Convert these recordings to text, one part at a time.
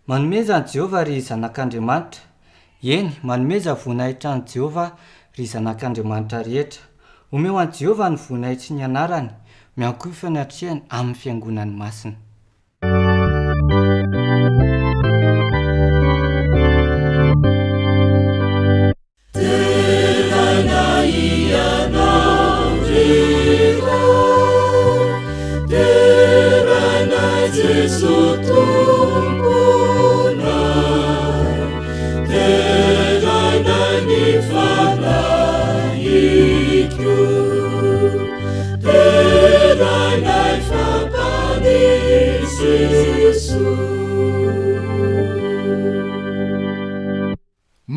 manomeza any Jehovah ry zanak'Andriamanitra. Eny, manomeza voninahitra any Jehovah ry zanak'Andriamanitra rehetra. Omeo any Jehovah ny voninahitry ny anarany, miankoy fanatrehany amin'ny fiangonany masina.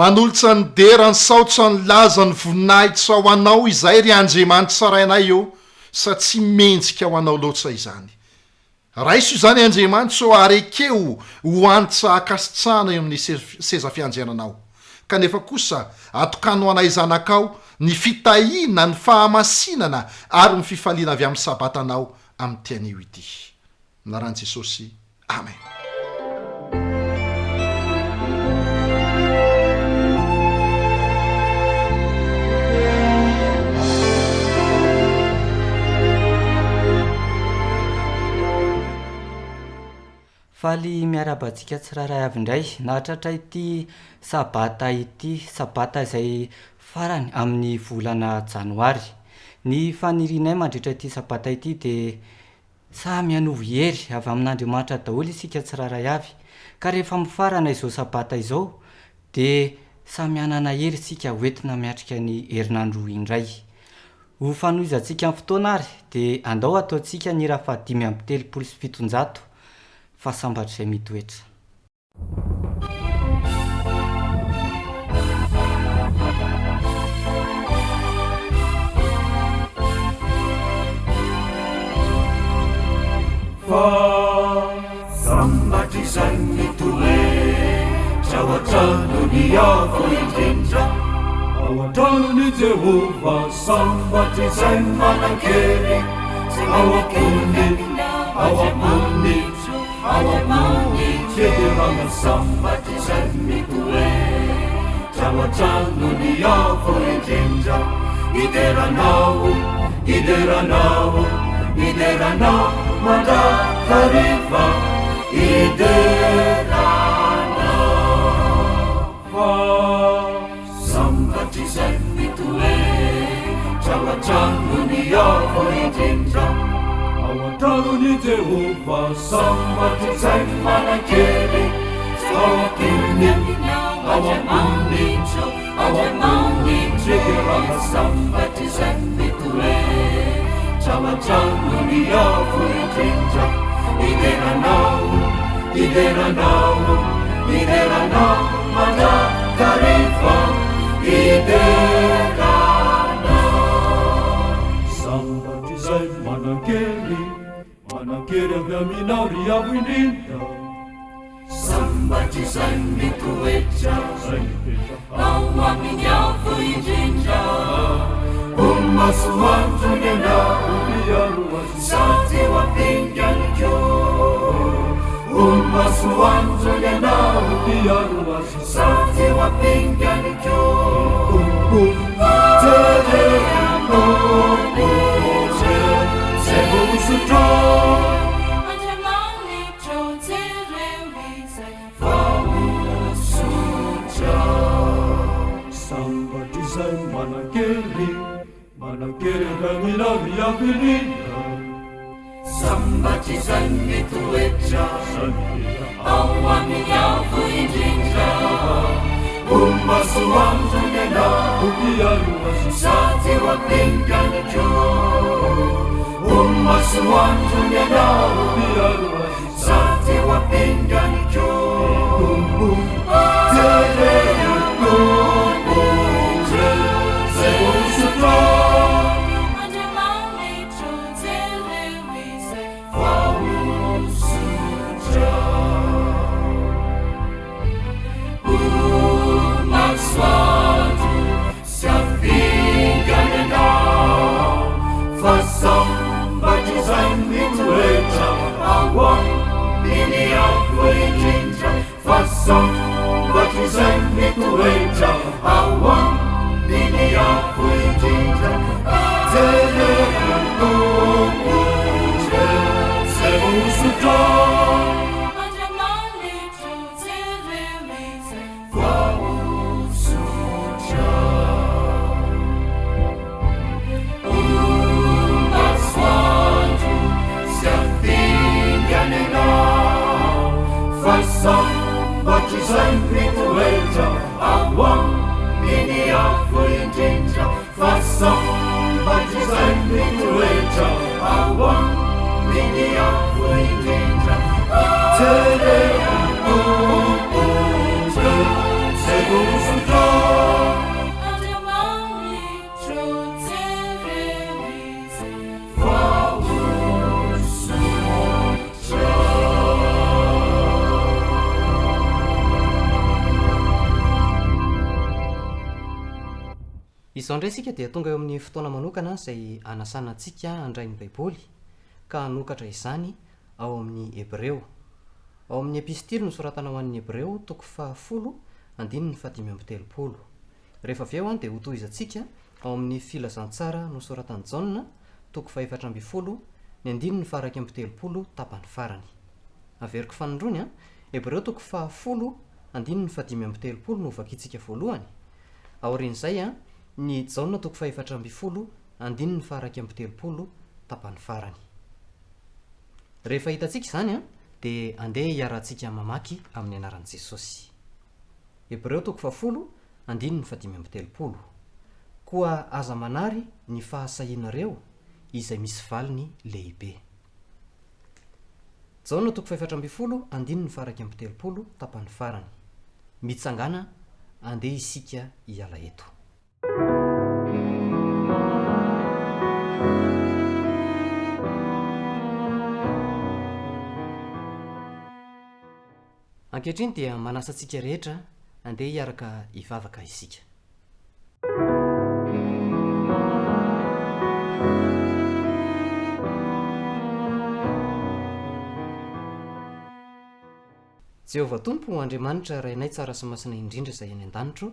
manolotra ny dera ny saotra ny laza ny voninahitra ho anao izay ry Andriamanitra tsarainay eo, satria menjika ho anao loatra izany. Raiso izany Andriamanitra ho arekeo ho anitra akasitrahana eo amin'ny seza fiandriananao. Kanefa kosa atokano anay zanakao ny fitahiana, ny fahamasinana ary ny fifaliana avy amin'ny sabatanao amin'ny tianio ity. Naran'i Jesosy. Amen. Faly miarabantsika tsiraray avy indray nahatratra ity sabata izay farany amin'ny volana janoary. Ny fanirinay mandritra ity sabata ity dia samy hanovy hery avy amin'Andriamanitra daholo isika tsiraray avy, ka rehefa mifarana izao sabata izao dia samy hanana hery isika hoentina miatrika ny herinandro indray. Ho fanohizantsika amin'ny fotoana ary dia andao ataontsika ny raha 5:telopolo fasambatra izay mitoetra. Fasambatra izay mitoetra ao an-tranony avo indrindra, ao an-tranony Jehova. Sambatra izay manan-kery ao am-pony, ao am-pony, ao am-pony federana. Sambatra izay mitoetra ao an-tranony avo indrindra, ideranao, ideranao, ideranao mandrakariva, ideranao. Sambatra izay mitoetra ao an-tranony avo indrindra, ao an-tranony Jehova. Sambatra izay manan-kery ao am-pony, ao am-pony, ao am-pony federana. Sambatra izay mitoetra ao an-tranony avo indrindra, ideranao, ideranao, ideranao mandrakariva, ideranao. Sambatra izay manan-kery avy aminao ry avo indrindra. Sambatra izay mitoetra ao amin'ny avo indrindra, masoandro ny anao sady ho ampingany koa, masoandro ny anao sady ho ampingany koa. Jerenao zay vao misotra, Andriamanitra jereo izay vao misotra. Sambatra izay manan-kery avy aminao ry avo indrindra. Sambatra izay mitoetra ao amin'ny avo indrindra, masoandro ny anao sady ho ampingany koa, masoandro ny anao sady ho ampingany koa. Jerenao zay vao misotra, masoandro sy ampingany izay mitoetra ao aminy afo indrindra jerena tompo zay vosotra Andriamanitra jereo izay voahosotra masoandro sy afingany anao fa sambatra izay mitoetra ao aminy afo indrindra fa sambatra izay mitoetra ao aminy afo indrindra jerena tompo zay vosotra Andriamanitra jereo izay izao indray sika dia tonga eo amin'ny fotoana manokana izay anasana antsika andrain'ny baiboly ka hanokatra izany ao amin'ny hebreo ao amin'ny epistily nosoratana ho an'ny hebreo toko 10:5-7 rehefa avy eo dia hotohizantsika ao amin'ny filazantsara nosoratan'i Jaona toko 4:1-7 tapany farany averiko fanondrony hebreo toko 10:5-7 no vakitsika voalohany aorian'izay ny Jaona toko 4:1-7 tapany farany rehefa hitantsika izany dia andeha hiarantsika mamaky amin'ny anaran'i Jesosy hebreo toko 10:5-7 koa aza manary ny fahasahianareo izay misy valiny lehibe Jaona toko 4:1-7 tapany farany mitsangana andeha isika hiala eto ankehitriny dia manasantsika rehetra andeha hiaraka hivavaka isika Jehovah Tompo Andriamanitra rainay tsara sy masina indrindra izay any an-danitro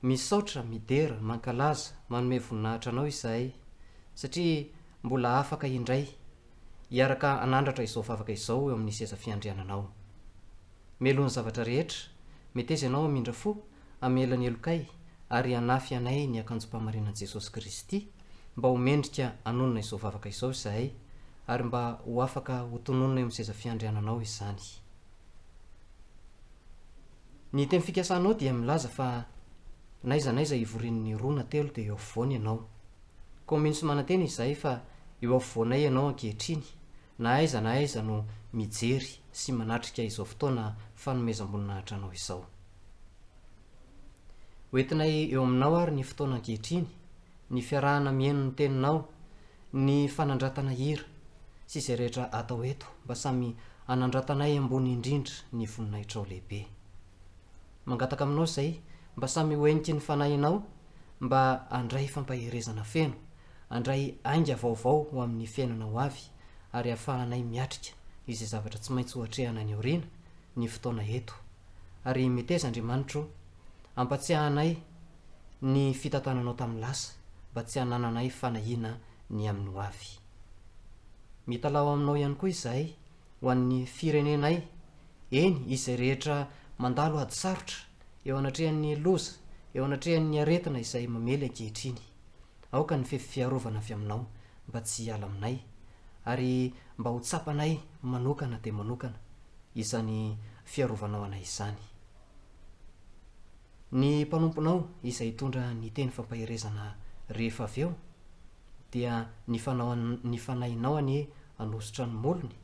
misaotra midera mankalaza manome voninahitra anao izahay satria mbola afaka indray hiaraka anandratra izao vavaka izao eo amin'ny seza fiandriananao melohan'ny zavatra rehetra meteza ianao amindra fo amela ny elokay ary anafy anay ny akanjo-pamarinan'i Jesosy Kristy mba ho mendrika anonona izao vavaka izao izahay ary mba ho afaka ho tononona eo amin'ny seza fiandriananao izany ny teny fikasanao dia milaza fa naiza ivorian'ny roa na telo dia eo afovoany ianao ko mino sy mananteny izahay fa eo afovoanay ianao ankehitriny na aiza no mijery sy manatrika izao fotoana fanomezam-boninahitra anao izao hoentinay eo aminao ary ny fotoana ankehitriny ny fiarahana mihaino ny teninao ny fanandratana hira sy izay rehetra atao eto mba samy anandratanay ambony indrindra ny voninahitra ao lehibe mangataka aminao izay mba samy hoeniky ny fanahinao mba andray fampaherezana feno andray ainga vaovao ho amin'ny fiainana ho avy ary ahafahanay miatrika izay zavatra tsy maintsy hoatrehana ny aoriana ny fotoana eto ary meteza Andriamanitro ampatsiahanay ny fitantananao tamin'ny lasa mba tsy hanananay fanahiana ny amin'ny ho avy mitalao aminao ihany koa izahay ho an'ny firenenay eny izay rehetra mandalo ady sarotra eo anatrehan'ny loza eo anatrehan'ny aretina izay mamely ankehitriny aoka ny fiarovana avy aminao mba tsy hiala aminay ary mba ho tsapanay manokana dia manokana izany fiarovanao anay izany ny mpanomponao izay hitondra ny teny fampaherezana rehefa avy eo dia ny fanahinao any anositra ny molony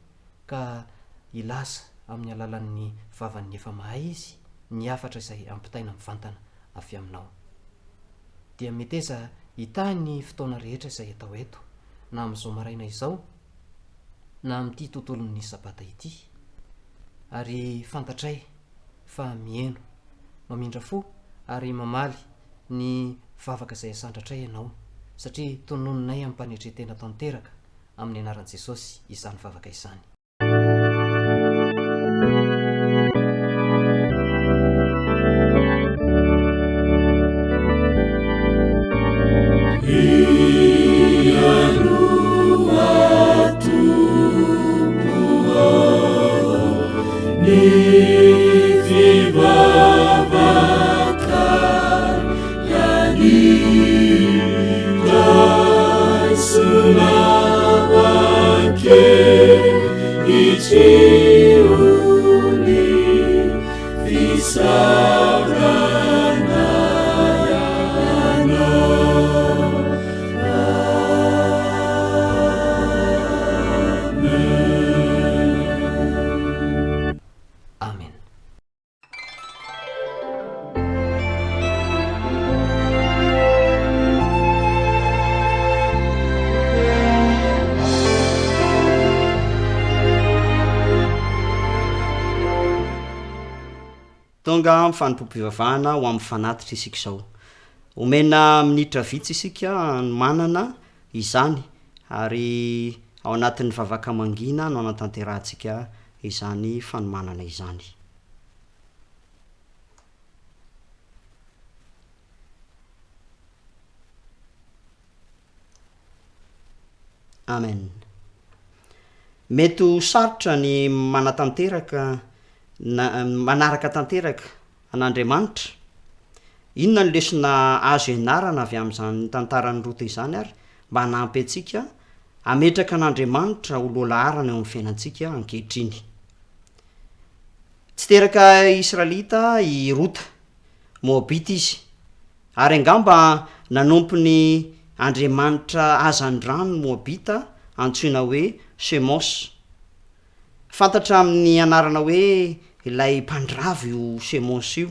ka ilaza amin'ny alalan'ny vavan'ny efa mahay izy ny afatra izay ampitaina mivantana avy aminao dia meteza hitany fotoana rehetra izay atao eto na amin'izao maraina izao na amin'ity tontolon'ny sabata ity ary fantatray fa mihaino mamindra fo ary mamaly ny vavaka izay asandratray ianao satria tononinay amin'ny mpanetretena tanteraka amin'ny anaran'i Jesosy izany vavaka izany tonga mifanompom-pivavahana ho amin'ny fanatitra isika zao omena minitra vitsy isika manana izany ary ao anatin'ny vavaka mangina no anatanterantsika izany fanomanana izany. Amen. Mety ho sarotra ny manaraka tanteraka an'Andriamanitra. Inona ny lesona azo ianarana avy amin'izany tantarany rota izany ary mba hanampy antsika ametraka an'Andriamanitra ho loalaharana eo amin'ny fiainantsika ankehitriny. Tsy teraka Israelita i rota Moabita izy ary angamba nanompony Andriamanitra azan-drano Moabita antsoina hoe Semos. Fantatra amin'ny anarana hoe ilay mpandrava io Semos io.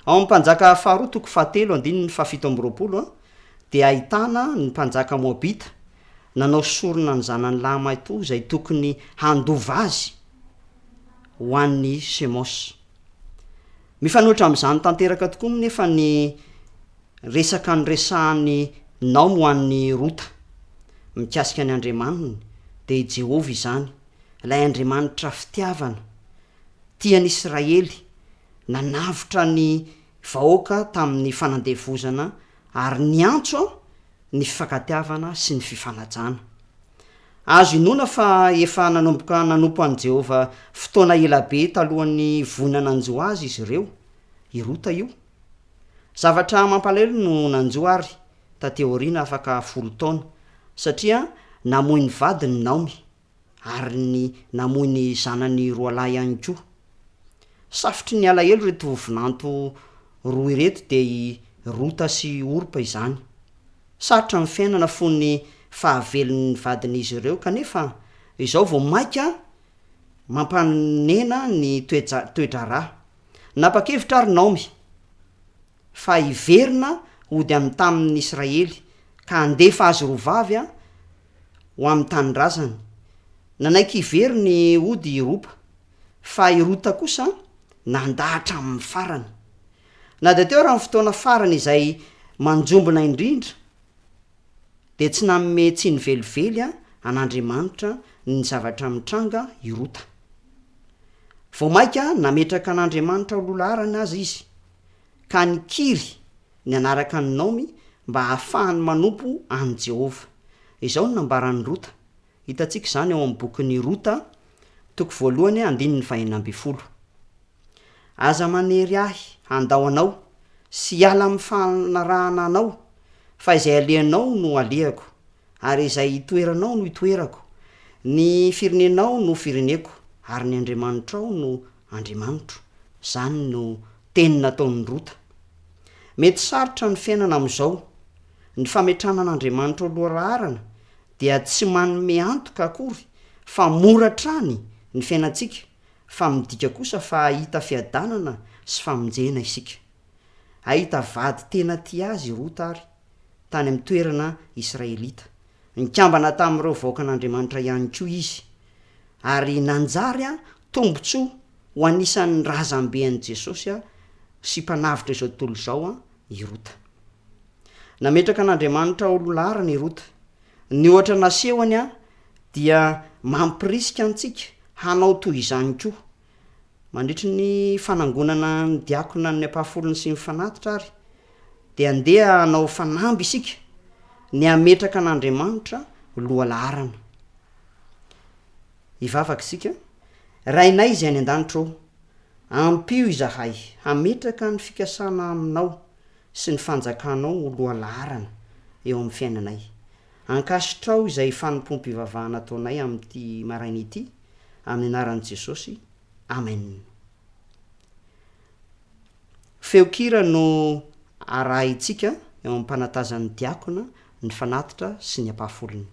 Ao amin'ny mpanjaka faharoa toko fahatelo andininy fahafito amby roapolo dia ahitana ny mpanjaka Moabita nanao sorona ny zanany lahy mahitoa izay tokony handova azy ho an'ny Semos. Mifanohitra amin'izany tanteraka tokoa nefa ny resaka nyresahany Naomy ho an'ny rota mikasika ny Andriamanitra dia Jehova izany, ilay Andriamanitra fitiavana, tian'ny Israely, nanavitra ny vahoaka tamin'ny fanandevozana ary niantso ny fifankatiavana sy ny fifanajana. Azo inona fa efa nanompo an'i Jehova fotoana elabe talohan'ny vonana nanjo azy izy ireo, irota io. Zavatra mampalahelo no nanjoary tateo aoriana afaka 10 taona satria namoy ny vadiny Naomy ary ny namoy ny zanany roa lahy ihany koa. Safotry ny alahelo reto vovinanto roa ireto dia rota sy orpa izany. Sarotra ny fiainana fony fahavelon'ny vadiny izy ireo kanefa izao vao maika mampanena ny toedrarà. Napa-kevitra ary Naomy fa hiverina ody amin'ny tamin'ny Israely ka andefa azy rovavy ho amin'ny tanindrazany. Nanaiky hiveriny ody iropa fa irota kosa nandahatra amin'ny farany. Na dia teo raha ny fotoana farany izay manjombona indrindra dia tsy nanome tsy nivelively an'Andriamanitra ny zavatra mitranga irota. Vao maika nametraka an'Andriamanitra ho loalaharana azy izy ka nikiry ny anaraka ny Naomy mba hahafahany manompo an' Jehova. Izao no nambaran'ny rota. Hitantsika izany ao amin'ny bokin'ny Rota toko 1:9. Aza manery ahy handao anao sy hiala amin'ny fanarahana anao fa izay aleanao no aleako ary izay itoeranao no itoerako, ny firenenao no fireneko ary ny Andriamanitrao no Andriamanitro. Zany no teny nataon'ny rota. Mety sarotra ny fiainana amin'izao. Ny fametrana an'Andriamanitra ho loalaharana dia tsy manome antoka akory fa mora trany ny fiainantsika fa midika kosa fa hahita fiadanana sy famonjena isika. Ahita vady tena ti azy rota ary tany amin'ny toerana Israelita. Nikambana tamin'ireo vahoaka an'Andriamanitra ihany koa izy ary nanjary tombotsoa ho anisan'ny razamben'i Jesosy sy mpanavitra izao tontolo izao irota. Nametraka an'Andriamanitra ho loalaharana irota. Ny ohatra nasehony dia mampirisika antsika hanao toy izany koa. Mandritry ny fanangonana ny diakona ny ampahafolony sy ny fanatitra ary dia andeha hanao fanamby isika ny ametraka an'Andriamanitra loalaharana. Ivavaka isika. Rainay izay any an-danitra ao, ampio izahay hametraka ny fikasana aminao sy ny fanjakanao loalaharana eo amin'ny fiainanay. Ankasitrao izay fanompoam-pivavahana ataonay amin'ity maraina ity amin'ny anaran'i Jesosy. Amen. Feokira no arahintsika eo amin'ny mpanatazan'ny diakona, ny fanatitra sy ny ampahafolony.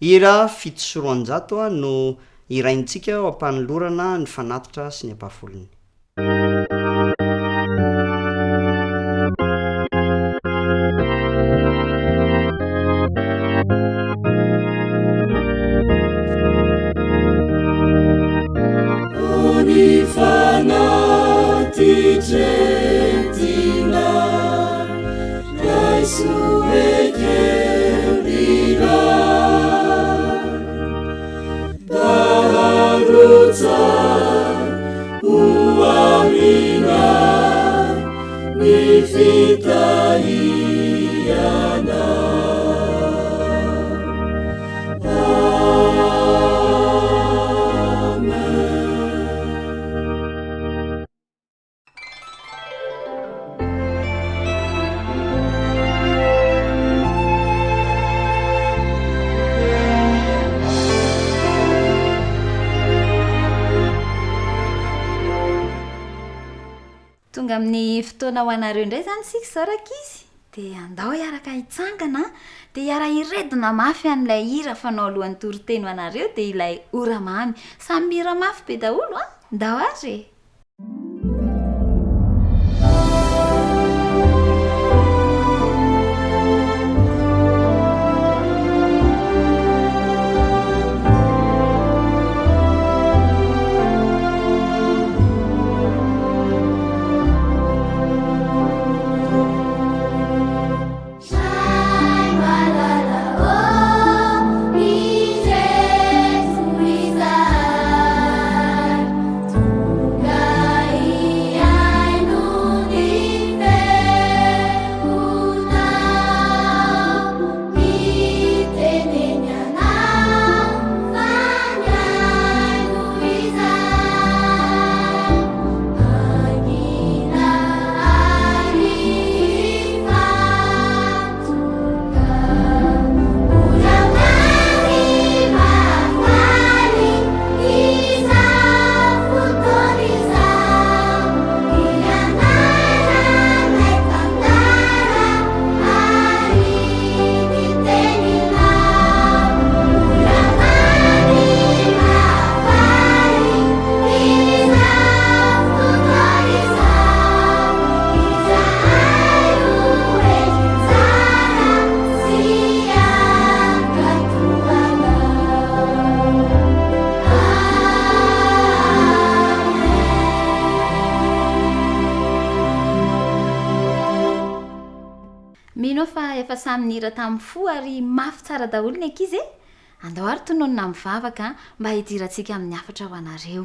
ira fitosoroanjato a no iraintsika ao ampanolorana ny fanatitra sy ny ampahafolony. Tonga amin'ny fotoana ho anareo indray zany sika zaraka izy de andao iaraka hitsangana de iara iredina mafy an'ilay hira fanao alohan'ny toriteny ho anareo de ilay ora mamy samy mira mafy be daholo a ndao azy e. Mino fa efa samy nira tamin'ny fo ary mafy tsara daholo ny ankizy e. Andao ary tononona mivavaka mba hidirantsika amin'ny hafatra ho anareo.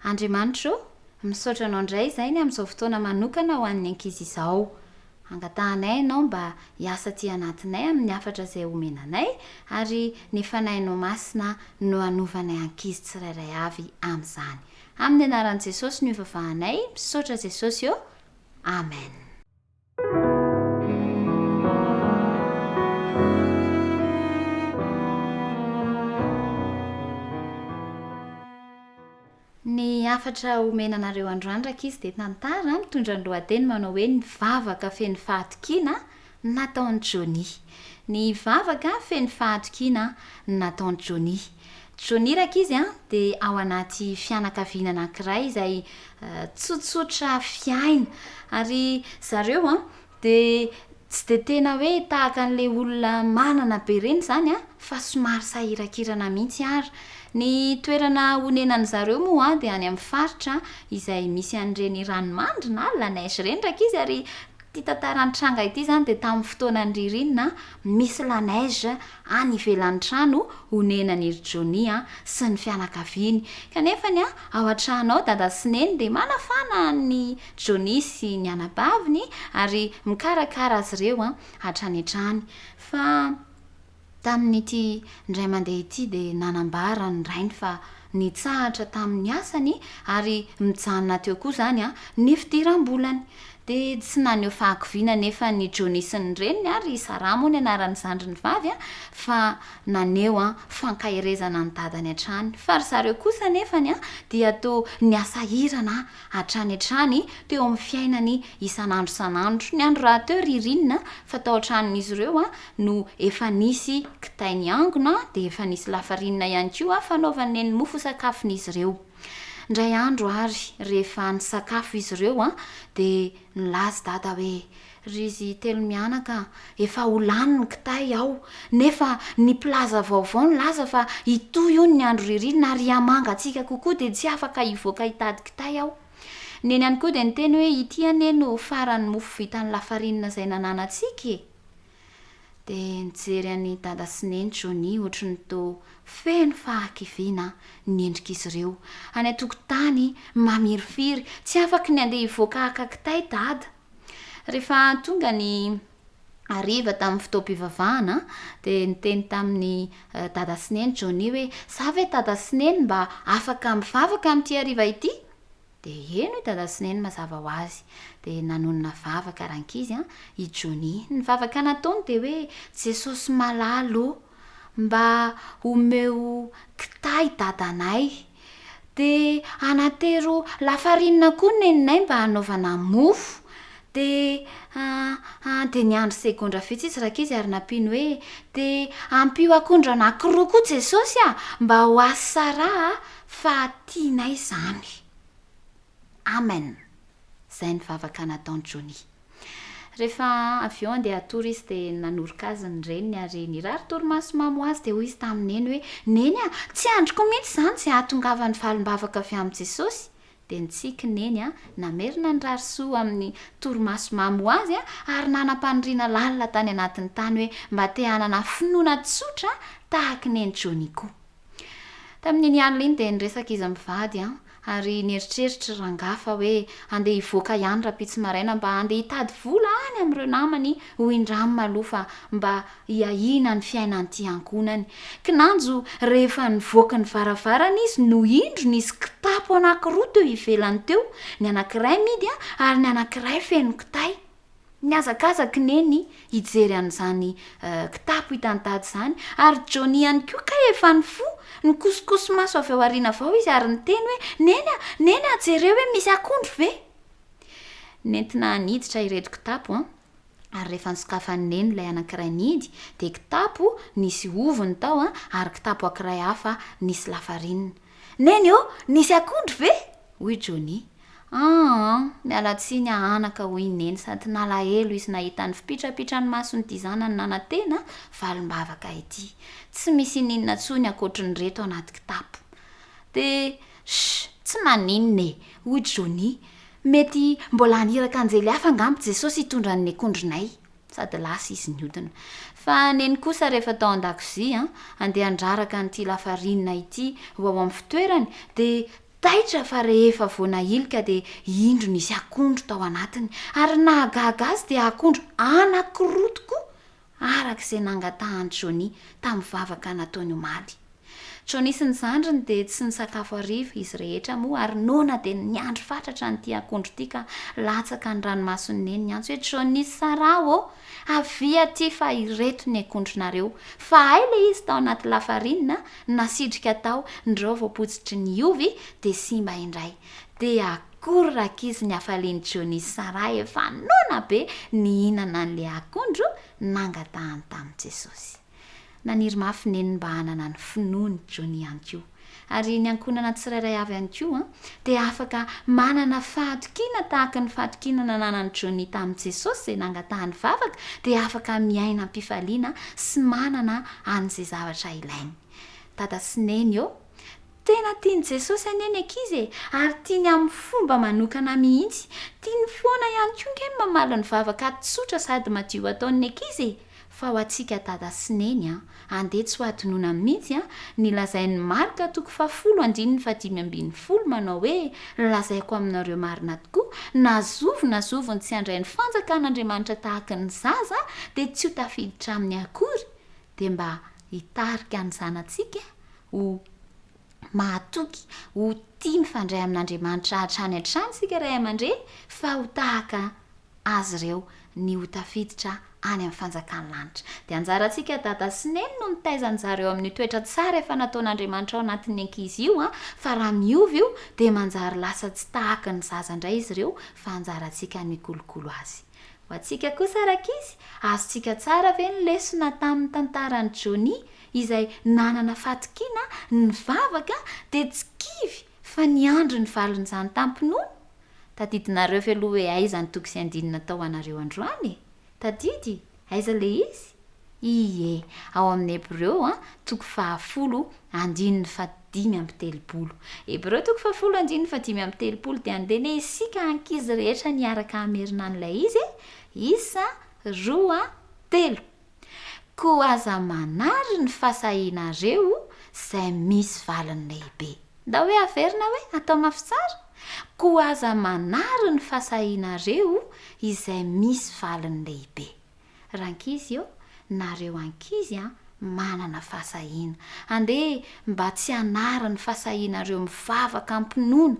Andriamanitro, misaotra anao indray izay ny amin'izao fotoana manokana ho an'ny ankizy izao. Angatahanay ianao mba hiasa ty anatinay amin'ny hafatra izay omenanay ary ny fanahinao masina no hanovanay ankizy tsirairay avy amin'izany. Amin'ny anaran'i Jesosy no ivavahanay, misaotra Jesosy eo. Amen. Ny hafatra omenanareo androany izy de tantara mitondra ny lohateny manao hoe ny vavaka feno fahatokiana nataon'i Jony. Ny vavaka feno fahatokiana nataon'i Jony. Jony izy de ao anaty fianakaviana anankiray izay tsotsotra fiaina ary zareo de tsy de tena hoe tahaka an'le olona manana be reny zany fa somary sahirakirana mihitsy ary. Ny toerana honenany zareo moa de any amin'ny faritra izay misy an'ireny ranomandry na la neige reny izy ary ty tantaran'ny tranga ity zany de tamin'ny fotoanan'ny ririnina misy la neige any ivelan'ny trano honenany Jony sy ny fianakaviany. Kanefany ao an-trano ao dada sy neny de manafana ny Jony sy ny anabaviny ary mikarakara azy ireo hatrany hatrany. Fa tamin'ity ndray mandeha ity de nanambara ny rainy fa nitsahatra tamin'ny asany ary mijanona teo koa zany ny fidiram-bolany. de tsy naneo fahakoviana nefa ny joni sy ny reniny ary isara moa ny anarany zandry ny vavy a fa naneo a fankahirezana ny dadany hatrany fa ry zareo kosa nefany a dia to ny asa hirana hatrany hatrany teo amin'ny fiainany isan'andro san'andro ny andro raha teo ririnina fa tao an-tranon'izy ireo a no efa nisy kitainy angona de efa nisy lafarinina ihany koa a fanaovany ny mofo sakafon'izy ireo ndray andro ary rehefa ny sakafo izy ireo a de nylazy dada hoe ry izy telo mianaka efa ho lany ny kitay ao nefa ny plaza vaovao ny laza fa itoy io ny andro ririnina ary amangatsika kokoa de tsy afaka hivoaka hitady kitay ao neny ihany koa de ny teny hoe ity ane no farany mofo vitan'ny lafarinina izay nananantsika de nijery any dada sy neny joni ohatry ny to feno fahakiviana ny endrik'izy ireo any atokotany mamirifiry tsy afaky ny andeha hivoaka akakitay dada rehefa tonga ny ariva tamin'ny fotoam-pivavahana de niteny tamin'ny dada sy neny joni hoe za ve dada sy neny mba afaka mivavaka amin'ity ariva ity de eno hoe dada sy neny mazava ho azy de nanonona vavaka rankizy a i joni ny vavaka nataony de hoe jesosy malalo mba omeo kitay dadanay de anatero lafarinina koa neninay mba hanaovana mofo de de ny andro segondra fitsitsy rankizy ary nampiny hoe de ampio akondro anankiroa koa jesosy a mba ho azy sara fa tianay zany amen zay ny vavaka nataony joni rehefa avy eo andeha atory izy de nanoroka azy ny reniny ary nirary torimaso mamo azy de hoy izy tamin'ny neny hoe neny a tsy androko mihitsy zany zay ahatongavany valim-bavaka avy amin'i jesosy de nitsiky neny a namerina ny rarisoa amin'ny torimaso mamo azy a ary nanam-paniriana lalina tany anatin'ny tany hoe mba te hanana finoana tsotra tahaka neny joni koa tamin'iny andro iny de niresaka izy mivady a ary nieritreritra rangafa hoe andeha hivoaka ihany rapitsy maraina mba andeha hitady vola any amin'ireo namany ho indramy maloha fa mba hiahina ny fiainan'ity ankonany kinanjo rehefa nivoaka ny varavarana izy no indro nisy kitapo anankiroa teo ivelany teo ny anankiray midy a ary ny anankiray feno kitay niazakazaka neny hijery an'izany kitapo hitantady zany ary joni ihany koa ka efa ny fo ny kosikosy maso avy ao ariana avao izy ary nyteny hoe neny a jereo hoe misy akondro ve nentina niditra ireto kitapo a ary rehefa nisokafany neny ilay anankiray nidy de kitapo nisy ovony tao a ary kitapo ankiray hafa nisy lafarinina neny eo nisy akondro ve hoy joni mialatsiny ahanaka hoy neny sady nalahelo izy nahita ny fipitrapitra ny masony ity zanany nanantena valim-bavaka ity tsy misy ninona tsony akoatry ny reto anaty kitapo de tsy maninona hoy joni mety mbola aniraka anjely hafa angambo jesosy hitondra ny akondronay sady lasa izy niodina fa neny kosa rehefa tao an-dakozia andeha andraraka n'ity lafarinina ity ho ao amin'ny fitoerany de taitra fa rehefa voanahilika de indro nisy akondro tao anatiny ary nahagaga azy de akondro anankiroa tokoa arak'izay nangatahany joni tamin'ny vavaka nataony omaly joni sy ny zandriny de tsy ny sakafo ariva izy rehetra moa ary nona de niandro fatratra nyity akondro ity ka latsaka ny ranomasony neny ny antso hoe joni sarao avia ty fa ireto ny akondronareo fa ay le izy tao anaty lafarinina nasidrika tao ndreo voapotsitry ny ovy de simba indray de akory rakizy ny afaliany joni sara efa nona be ny hinana n'le akondro nangatahany tamin'i jesosy naniry mafy neny mba hanana ny finoany joni ihany koa ary ny ankonana tsirairay avy ihany koa de afaka manana fahatokiana tahaka ny fahatokiana nananany joni tamin'i jesosy zay nangatahany vavaka de afaka miaina am-pifaliana sy manana an'izay zavatra ilainy dada sy neny eo tena tiany jesosy aneny ankizy ary tiany amin'ny fomba manokana mihitsy tiany foana ihany koa nge mamaly ny vavaka tsotra sady madio ataony ankizy fa ho atsika dada sy neny andeha tsy ho adinoana mihitsy nilazain'ny marika 10:5 manao hoe lazaiko aminareo marina tokoa nazovony tsy andray ny fanjakan'Andriamanitra tahaka ny zaza de tsy ho tafiditra amin'ny akory de mba hitarika ny zanatsika ho mahatoky ho tia mifandray amin'Andriamanitra hatrany hatrany sika ray aman-dreny fa ho tahaka azy ireo ny hotafiditra any amin'ny fanjakany lanitra. Dia anjarantsika dada sy neny no mitaizan'zareo amin'ny toetra tsara efa nataon'Andriamanitra ao anatin'ny ankizy io fa raha miovy io dia manjary lasa tsy tahaka ny zaza indray izy ireo fa anjarantsika ny kolokolo azy. Ho antsika kosa rakizy, azontsika tsara ve ny lesona tamin'ny tantarany JAnoary izay nanana fatokiana ny vavaka dia tsy kivy fa niandry ny valon'izany tampinono. Tadidinareo ve aloha hoe aiza ny toko sy andinina tao anareo androany? Tadidy, aiza le izy? Ie, ao amin'ny Hébreu toko 10:5-telopolo. Hébreu toko 10:5-telopolo dia andeny isika ankizy rehetra niaraka amerina an'ilay izy, isa 2-3. Ko aza manary ny fahasahinareo izay misy valiny lehibe. Da hoe averina hoe atao mafy tsara. Ko aza manary ny fahasahinareo izay misy valiny lehibe. Rankizy io, nareo ankizy manana fahasahiana. Andeha mba tsy hanara ny fahasahinareo mivavaka ampinoana,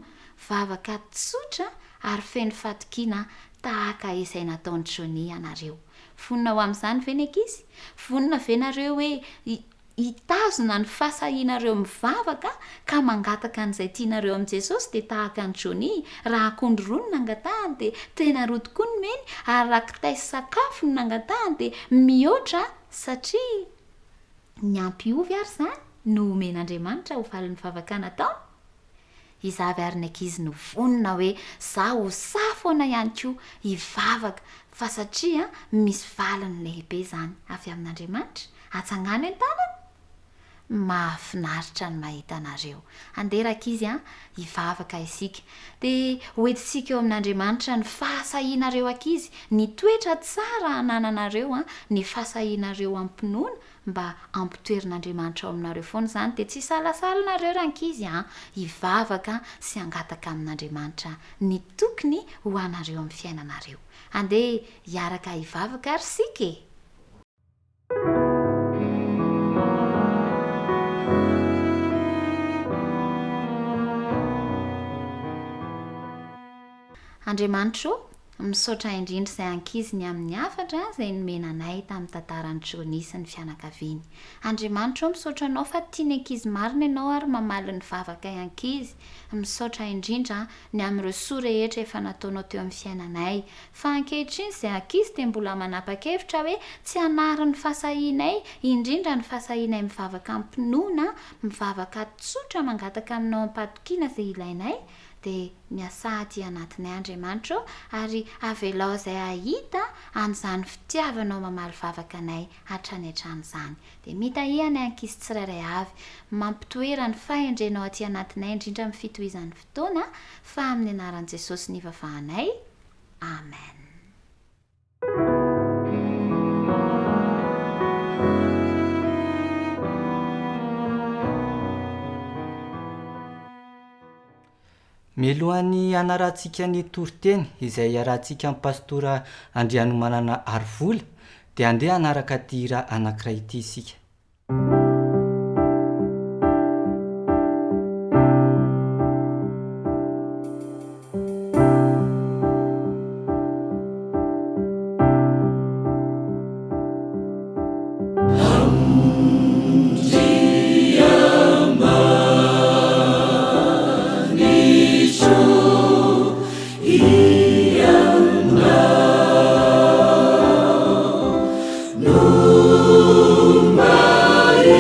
vavaka tsotra ary feno fatokiana tahaka izay nataon'ny JAnoary ianareo. Vonina ho amin'izany ve ny ankizy? Vonina ve nareo hoe hitazona ny fahasahinareo mivavaka ka mangataka an'izay tianareo amin'i Jesosy dia tahaka ny JAnoary, raha akondro roa no nangatahany dia tena roa tokoa ny meny, ary raha kitay sy sakafo no nangatahany dia mihoatra satria ny ampiovy ary izany no omen'Andriamanitra ho valin'ny vavaka nataony. Izavy ary ny ankizy no vonina hoe zaho ho safoana ihany koa hivavaka fa satria misy valiny lehibe izany avy amin'Andriamanitra. Atsangano an-tanana. Mahafinaritra ny mahita anareo. Andeha rakizy hivavaka isika dia hoentintsika eo amin'Andriamanitra ny fahasahinareo ankizy, ny toetra tsara anananareo, ny fahasahinareo ampinoana mba ampitoerin'Andriamanitra ao aminareo foana izany dia tsy salasala nareo rankizy hivavaka sy hangataka amin'Andriamanitra ny tokony ho anareo amin'ny fiainanareo. Andeha hiaraka hivavaka ary sika. Andriamanitra misaotra indrindra izay ankizy ny amin'ny hafatra izay nomenanay tamin'ny tantarany JAnoary sy ny fianakaviany. Andriamanitra misaotra anao fa tiany ankizy marina ianao ary mamaly ny vavaka ankizy. Misaotra indrindra ny amin'ireo soa rehetra efa nataonao teo amin'ny fiainanay. Fa ankehitriny izay ankizy dia mbola manapa-kevitra hoe tsy hanara ny fahasahinay, indrindra ny fahasahinay mivavaka ampinoana, mivavaka tsotra mangataka aminao ampatokiana izay ilainay. Dia miasa aty anatinay Andriamanitra ary avelao izay ahita an'izany fitiavanao mamaly vavaka anay hatrany hatranyizany. Dia mitahihana ankizy tsirairay avy, mampitoera ny fahendrenao aty anatinay indrindra amin'ny fitohizan'ny fotoana, fa amin'ny anaran'i Jesosy nivavahanay. Amen. Mialohan'ny anarantsika ny toriteny izay iarahantsika amin'ny pastora Andrianomanana Arivola dia andeha anaraka dira anankiray ity isika. Numai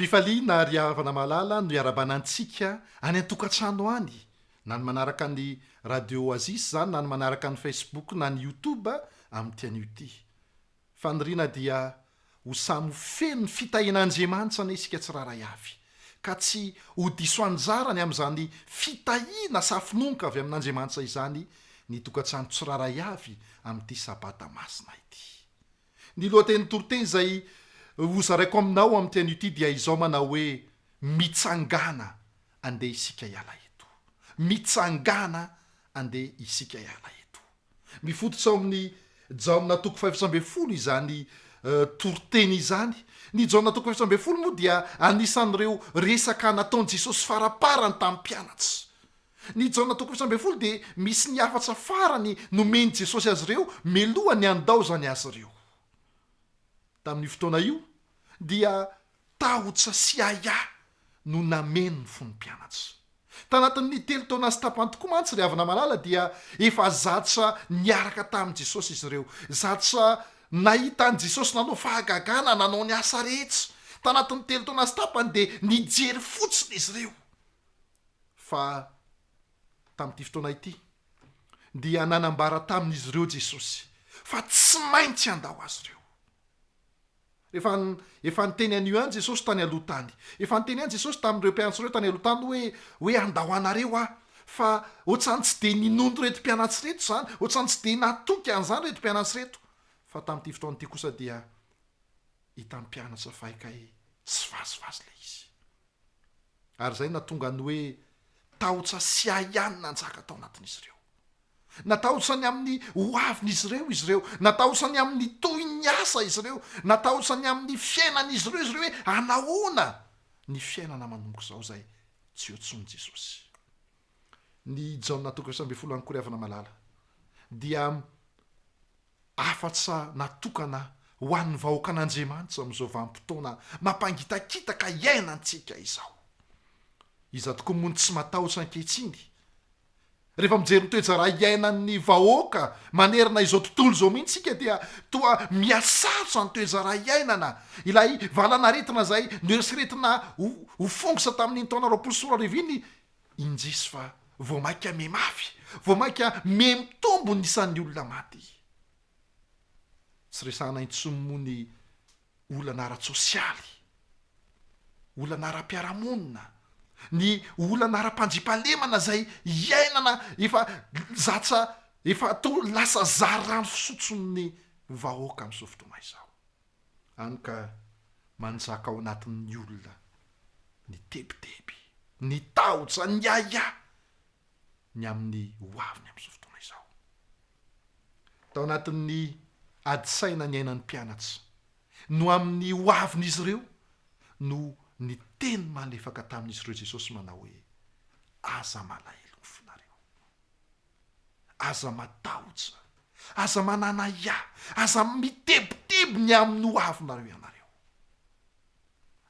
ampifaliana ry havana malala no iarabanantsika any an-tokantrano any na ny manaraka ny radio azis zany na ny manaraka ny facebook na ny youtube amin'ntian'ioty faniriana dia ho samy feno fitahian'andriamanitra na isika tsiraray avy ka tsy ho diso anjarany amin'izany fitahiana safinonka avy amin'andriamanitra izany ny tokantrano tsiraray avy amin'ity sabata masina ity ny lohateny toroteny izay hozaraiko aminao amin'ny tian'ity dia izao manao hoe mitsangana andeha isika iala eto mitsangana andeha isika iala eto mifototra ao amin'ny jaona toko 500 izany toroteny izany ny jaona toko 500 moa dia anisan'ireo resaka nataon'i jesosy faraparany tamin'ny mpianatra ny jaona toko 500 dia misy ny afatra farany nomeny jesosy azy ireo melohany andao zany azy ireo tamin'ny fotoana io dia tahotra sy aya no nameno ny fony mpianatra tanatin'ny 3 taona sy tapany tokoa mantsy ry havana malala dia efa zatra niaraka tamin'i jesosy izy ireo zatra nahita an' jesosy nanao fahagagana nanao ny asa rehetra tanatin'ny 3 taona sy tapany dia nijery fotsiny izy ireo fa tamin'ity fotoana ity dia nanambara tamin'izy ireo jesosy fa tsy maintsy andao azy ireo efa niteny an'io any jesosy tany aloha tany efa niteny any jesosy tamin'ireo mpianatra ireo tany aloha tany hoe andao anareo fa ohatrany tsy de ninondo reto mpianatsy reto zany ohatrany tsy de natoky an'izany reto mpianatsy reto fa tamin'ity fotoan'ity kosa dia hita mpianatra faikay sy vazivazy le izy ary zay natonga ny hoe tahotra sy ahany nanjaka tao anatin'izy ireo natahotrany amin'ny hoaviny izy ireo natahotrany amin'ny toy ny asa izy ireo natahotrany amin'ny fiainan'izy ireo hoe anahoana ny fiainana manomboka izao zay tsy otsony jesosy ny jaona toko 500 any kory havana malala dia afatra natokana ho an'ny vahoaka an'andriamanitra amin'izao vanim-potoana mampangitakitaka iainantsika izao iza tokoa mony tsy matahotra ankehitriny rehefa mijery mitoejara iainan'ny vahoaka manerina izao tontolo zao mihitsika dia toa miasarotra ny toejara iainana ilay valanaretina zay noerisretina ho fongosa tamin'iny taona 20 iny indrisy fa vo maika memafy vo maika memitombo nisan'ny olona maty tsy resahana intsomony olana ara-tsosialy olana ara-piaramonina ny olana ara-pandripalemana zay iainana efa to lasa zarano fisotson'ny vahoaka amin'izao fotoana izao any ka manjaka ao anatin'ny olona ny tebiteby ny tahotra ny aya ny amin'ny hoaviny amin'izao fotoana izao tao anatin'ny adisaina ny ainan'ny mpianatra no amin'ny hoaviny izy ireo no ny teny malefaka tamin'izy ireo jesosy manao hoe aza malahelo ny fonareo aza matahotra aza manana ia aza mitebiteby ny amin'ny hoavinareo ianareo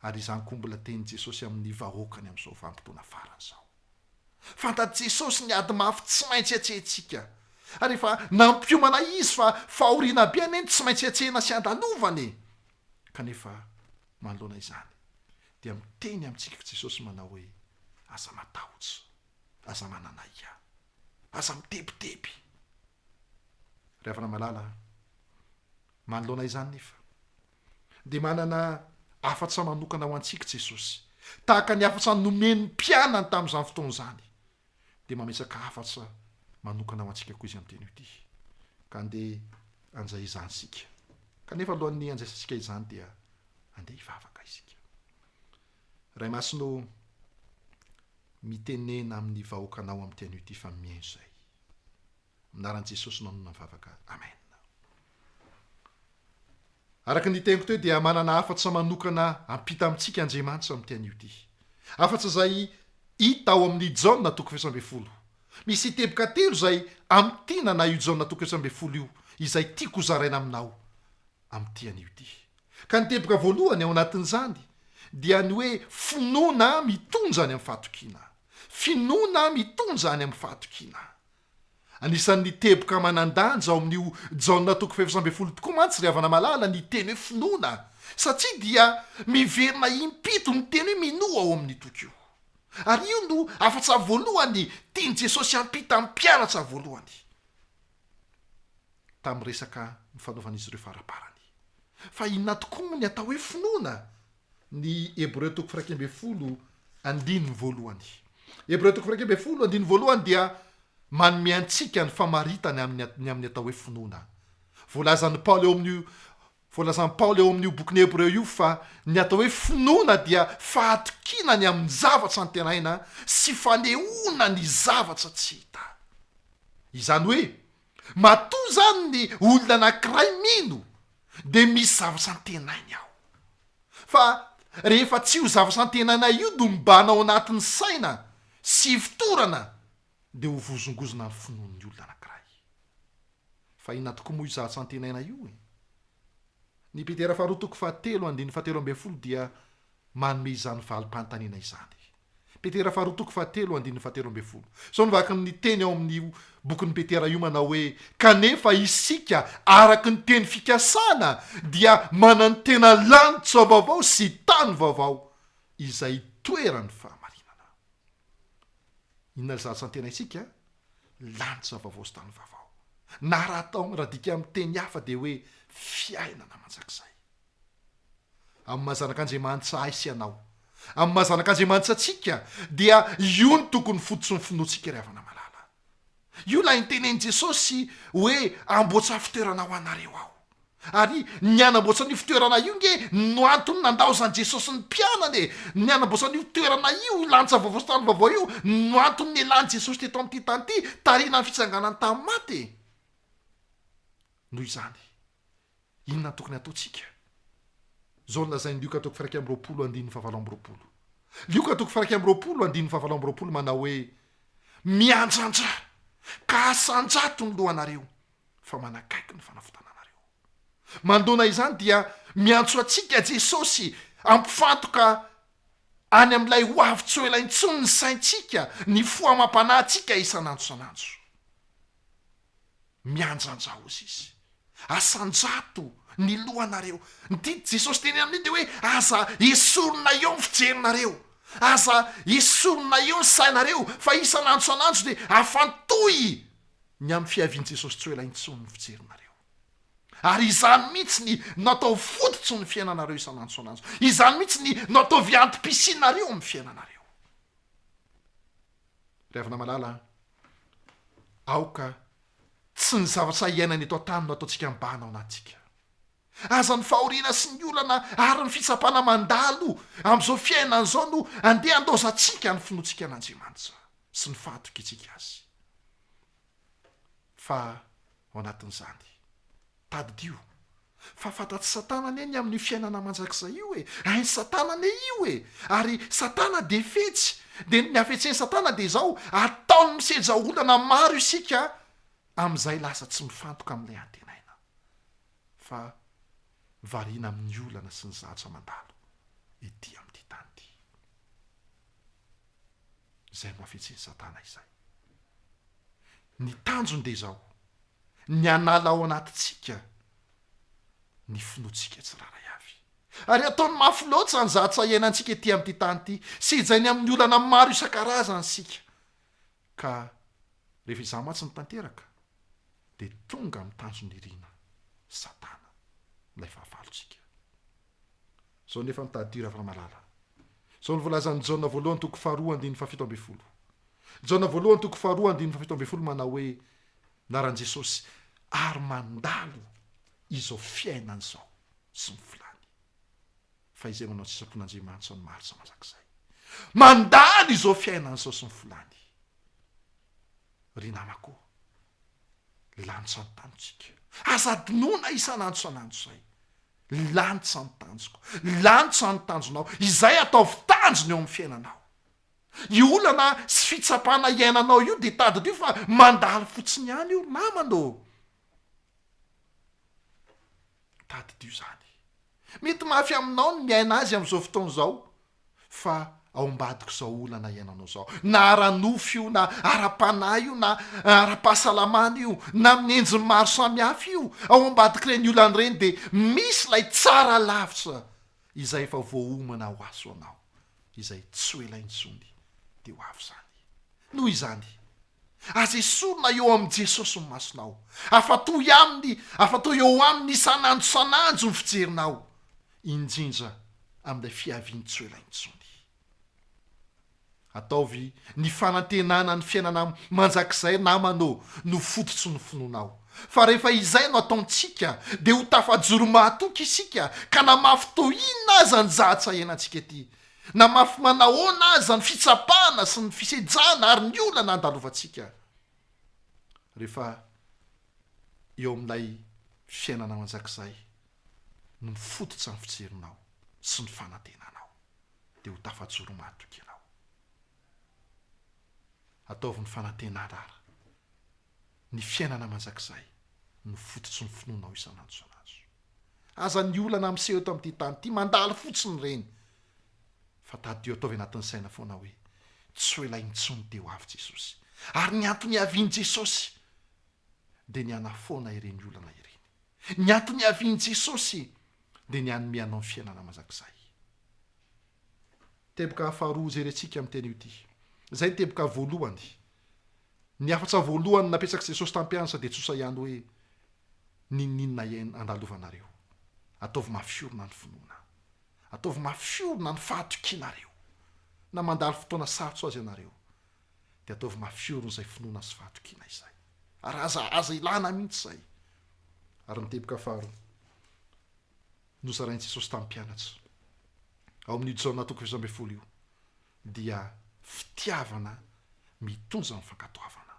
ary izany koa mbola teny jesosy amin'ny vahoakany amin'izao vanim-potoana farany zao fantaty jesosy ny ady mafy tsy maintsy atsehintsika ary efa nampiomana izy fa fahoriana be any eny tsy maintsy atsehina sy andalovany kanefa manoloana izany dia miteny amintsika fa jesosy manao hoe aza matahotra aza manana ia aza mitebiteby ry havana malala manoloana izany nefa dia manana afatra manokana ho antsika jesosy tahaka ny afatra nomeny mpianany tamin'izany fotoana izany dia mametsaka afatra manokana ho antsika koa izy amin'ny teny ity ka andeha anjay izany sika kanefa alohan'ny anjaisasika izany dia andeha hivavaka isika ray masino mitenena amin'ny vahoakanao amin'ny teny ity fa miaino zay minaran'i jesosy nanona mivavaka amen araka ny teniko teo dia manana afatra manokana ampita amintsika andriamanitra amin'ny teny ity afatra zay hita ao amin'ny jaona toko 500 misy teboka telo zay am'tina na io jaona toko 500 io izay tiako zaraina aminao amin'ty an'io ity ka ny teboka voalohany ao anatin'izany dia ny hoe finoana mitonja any amin'ny fahatokiana finoana mitonja any amin'ny fahatokiana anisan'ny teboka manandanja ao amin'io jaona toko fefsambe folo tokoa mantsy ry havana malala ny teny hoe finoana satria dia miverina impito ny teny hoe minoa ao amin'ny toky io ary io no afa-tsa voalohany tiany jesosy ampita amin'ny mpianatra voalohany tamin'ny resaka nyfanaovan'izy ireo faraparany fa inona tokoa ny atao hoe finoana ny hebreo toko firaikembe folo andininy voalohany hebreo toko firaikembe folo andininy voalohany dia manome antsika ny famaritany amin'ny atao hoe finoana voalazan'ny paoly eo amin'io bokyny hebreo io fa ny atao hoe finoana dia fahatokinany amin'ny zavatra antenaina sy fanehoana ny zavatra tsy hita izany hoe matoa zany ny olona anankiray mino de misy zavatra antenainy aho fa rehefa tsy ho zavatra antenaina io no mbanao anatin'ny saina sy fitorana de ho vozongozona ny finoan'ny olona anankiray fa inona tokoa moa io zavatra antenaina io e ny petera faharoa toko fahatelo andiny fahatelo ambe folo dia manome izany valim-panontaniana izany petera faharoa toko fahatelo andiny fahatelo ambe folo sao novaka ny teny ao amin'ny bokin'ny petera io manao hoe kanefa isika araky ny teny fikasana dia manany tena lanitra vaovao sy tany vaovao izay toerany fahamarinana inona zavatra antena isika lanitra vaovao sy tany vaovao na raha tao raha dika amin'ny teny hafa de hoe fiainana manjakizay amin'ny mahazanak'andriamanitra ay sy anao amin'ny mahazanak'andriamanitra atsika dia io ny tokony fototsy ny finoantsika ry havana malala io lay nyteneny jesosy hoe amboatra fitoerana ho anareo aho ary ny anamboatra ny fitoerana io nge no antony nandaozany jesosy ny mpianany ny anamboatra ny fitoerana io lanitra vaovao sy tany vaovao io no antony ny lany jesosy teto amin'ity tany ity tarina ny fitsanganany tamin'ny maty noho izany inona tokony ataotsika zao nolazainy lioka toko firaiky amby roapolo andininy fahavalo amby roapolo lioka toko firaiky amby roapolo andininy fahavalo amby roapolo manao hoe miandrandra ka asandrato ny lohanareo fa manakaiky ny fanafotananareo mandona izany dia miantso atsika jesosy ampifantoka any amin'ilay hoavy-tsy ho elaintsony ny saintsika ny foamam-panahtsika isanandro sanandro miandrandra ozy izy asandrato ny lohanareo nytidy jesosy teny amin'ny de hoe aza esorona eo ny fijerinareo aza esorona eo ny sainareo fa isanandro sanandro de afantoy ny amin'ny fiaviany jesosy tsy ho elaintsony ny fijerinareo ary izany mihitsy ny natao fototsy ny fiainanareo isanandro sanandro izany mihitsy ny natao viantom-pisinareo amin'ny fiainanareo rehavana malala aoka tsy ny zavatra iainany eto an-tany no ataotsika mibahana ao anatsika aza ny fahoriana sy ny olana ary ny fitsapana mandalo am'izao fiainana zao no andeha andaozatsika ny finoatsika an'andriamanitra sy ny fahatokitsika azy fa ao anatin'izany tadidio fa fantatsy satana ane ny amin'ny fiainana manjakizay io e ainy satana ane io e ary satana de fetsy de ny afetseny satana de zao ataony misedra olana maro isika am'izay lasa tsy mifantoka amin'ilay antenaina fa variana amin'ny olana sy ny zatra mandalo ety amin'ity tany ity zay no afetseny satana izay ny tanjony de zao ny anala ao anatitsika ny finoatsika tsiraray avy ary ataony mafy loatra ny zatra iainantsika ety amin'ity tany ity sy ijainy amin'ny olana maro isan-karazany sika ka rehefa izahy matsy ny tanteraka de tonga amin'ny tanjony irina satana ilay fahavalotsika zao nefa mitadidy ravana malala zao ny volazan'ny jaona voalohany toko faharoa andiny fafito ambe folo jaona voalohany toko faharoa andiny fafito ambe folo manao hoe naran' jesosy ary mandalo izao fiainan' zao sy ny filany fa izay manao tsisapon'andriamanitra ny maritra manjakizay mandalo izao fiainan' zao sy ny filany ry namako lanitra ny tanotsika azadinona isanandro sanandro zay lanitra ny tanjoko lanitra ny tanjonao izay atao fitanjony eo amin'ny fiainanao io olana sy fitsapana iainanao io de tadid io fa mandalo fotsiny ihany io namano tadid io zany mety mafy aminao ny miaina azy am'izao fotoana zao fa ao ambadiko zao olana iainanao zao na ara-nofo io na ara-pana io na ara-pahasalamana io na minenjiny maro samihafa io ao ambadika reny olana reny de misy lay tsara lavitra izay efa voaomana ho aso anao izay tsy hoelaintsony de ho avy zany noho izany aza esorona eo amin'i jesosy ny masonao afatoy eo aminy sananjo ny fijerinao indrindra amin'ilay fiaviany tsy hoelaintsony. Ataovy ny fanantenana ny fiainana manjakizay namanao no fototsy ny finoanao fa rehefa izay no ataontsika de ho tafajoro mahatoky isika ka namafy toinona aza ny zahatsahenantsika ety na mafy manahoana aza ny fitsapahana sy ny fisejana ary ny olana andalovantsika rehefa eo amin'ilay fiainana manjakizay no mifototsy ny fijerinao sy ny fanantenanao de ho tafajoro mahatoky ianao. Ataovy ny fanantenana ara ny fiainana manjakizay no fototsy ny finoanao isanandro. Aza ny olana miseho eto amin'ity tany ity mandalo fotsiny reny fa tady eo ataovy anatin'ny saina foana hoe tsy hoelaintsony de ho avy Jesosy ary ny antony aviany Jesosy de ny anafoana ireny olana ireny, ny antony aviany Jesosy de ny anome anao ny fiainana manjakizay. Teboka faharoa jerentsika amin'ny teny io ity zay ny teboka voalohany ny afatsa voalohany napetraky Jesosy tampianatra de tsosa ihany hoe ninina andalovanareo ataovy mafiorona ny finoana ataovy mafiorona ny fahatokinareo na mandalo fotoana sarotso azy ianareo de ataovy mafiorona izay finoana sy fahatokina izay ary aza ilana mihitsy zay. Ary ny teboka faharoa nozarainy Jesosy tampianatra ao amin'ny JAona 1:20 io dia fitiavana mitondra ny fankatoavana.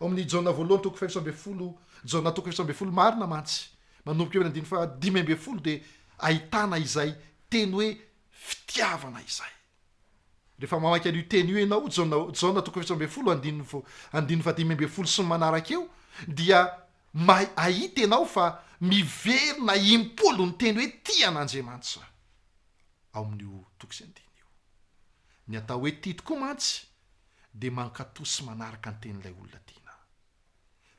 Ao amin'ny JAona 1:20 JAona 1:20 marina mantsy manomboka eo amin'ny 5:10 de ahitana izay teny hoe fitiavana izay. Rehefa mamaky an'io teny io ianao JAona 1:20 5:10 sy ny manaraka eo dia ahita ianao fa miverina impolo ny teny hoe tia an'Andriamanitra ao amin'io tokisy andiny io. Ny atao hoe tia tokoa mantsy de mankatosy manaraka ny tenyilay olona tiana.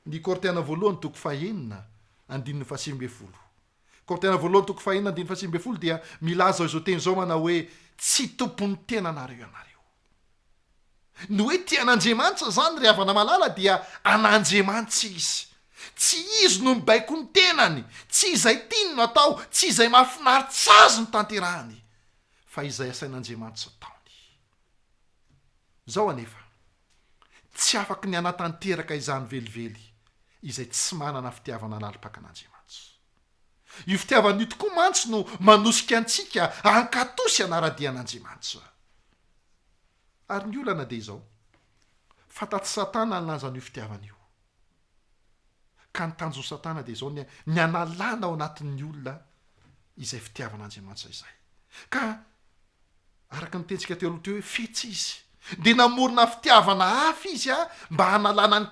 Ny Korintena 1:5 Korintena 1:5 dia milaza izao teny zao manao hoe tsy tompony tena anareo ianareo. Ny hoe tia an'Andriamanitra zany ry havana malala dia an'Andriamanitra izy. Tsy izy no mibaiko ny tenany, tsy izay tiany no atao, tsy izay mahafinaritra azy no tanterahany, fa izay asain'Andriamanitra taony. Zao anefa tsy afaky ny anatanteraka izany velively izay tsy manana fitiavana lalipaka an'Andriamanitra. Io fitiavan'io tokoa mantsy no manosika antsika hankatosy anaradian'Andriamanitra. Ary ny olana de izao fataty Satana nlanjan'io fitiavan'io ka nitanjo Satana de izao ny analana ao anatin'ny olona izay fitiavan'Andriamanitra izay ka araka ny tentsika teo aloha teo hoe fetsy izy de namorona fitiavana hafa izy mba hanalana ny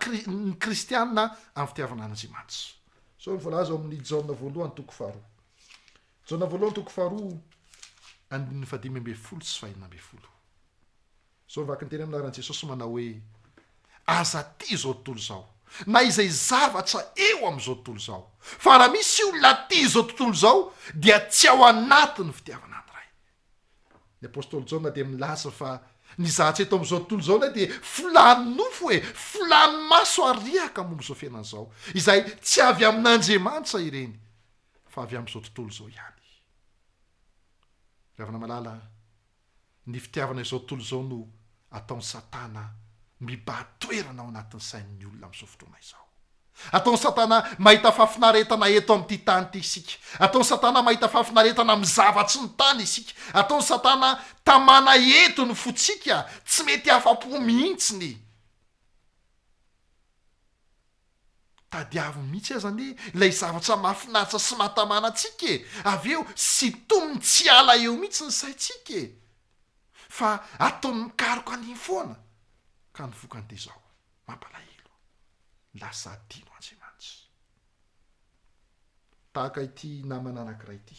kristianina amin'ny fitiavana an'Andriamanitra. So ny voalaza ao amin'ny JAona 1:2 JAona 1:2 andininy 5:12 sy 5:12 so vaky ny teny aminaran'i Jesosy manao hoe aza ty zao tontolo zao na izay zavatra eo amin'izao tontolo zao fa raha misy olona ty zao tontolo zao dia tsy ao anatin'ny fitiavana an'iray. Ny apôstôly JAona de milaza fa ny zavatra eto amin'izao tontolo zao de fulany nofo fulany maso ariaka momba izao fiainana zao izay tsy avy amin'Andriamanitra ireny fa avy amin'izao tontolo zao ihany. Ravana malala ny fitiavana izao tontolo zao no ataon'ny Satana mibatoerana ao anatin'ny sain'ny olona amin'izao fotoana izao. Ataon'ny Satana mahita fahafinaretana eto amin'ity tany ity isika. Ataon'ny Satana mahita fahafinaretana amin'ny zavatry ny tany isika. Ataon'ny Satana tamana eto ny fotsika tsy mety afa-po mihitsiny. Tadiavo mihitsy azany ilay zavatra mahafinaritra sy mahatamana antsika avy eo sy tomony tsy ala eo mihitsy ny saintsika fa ataony mikaroka an'iny foana ka ny vokany de zao mampalahelo lasa adino Andriamanitra. Tahaka ity namana anankiray ity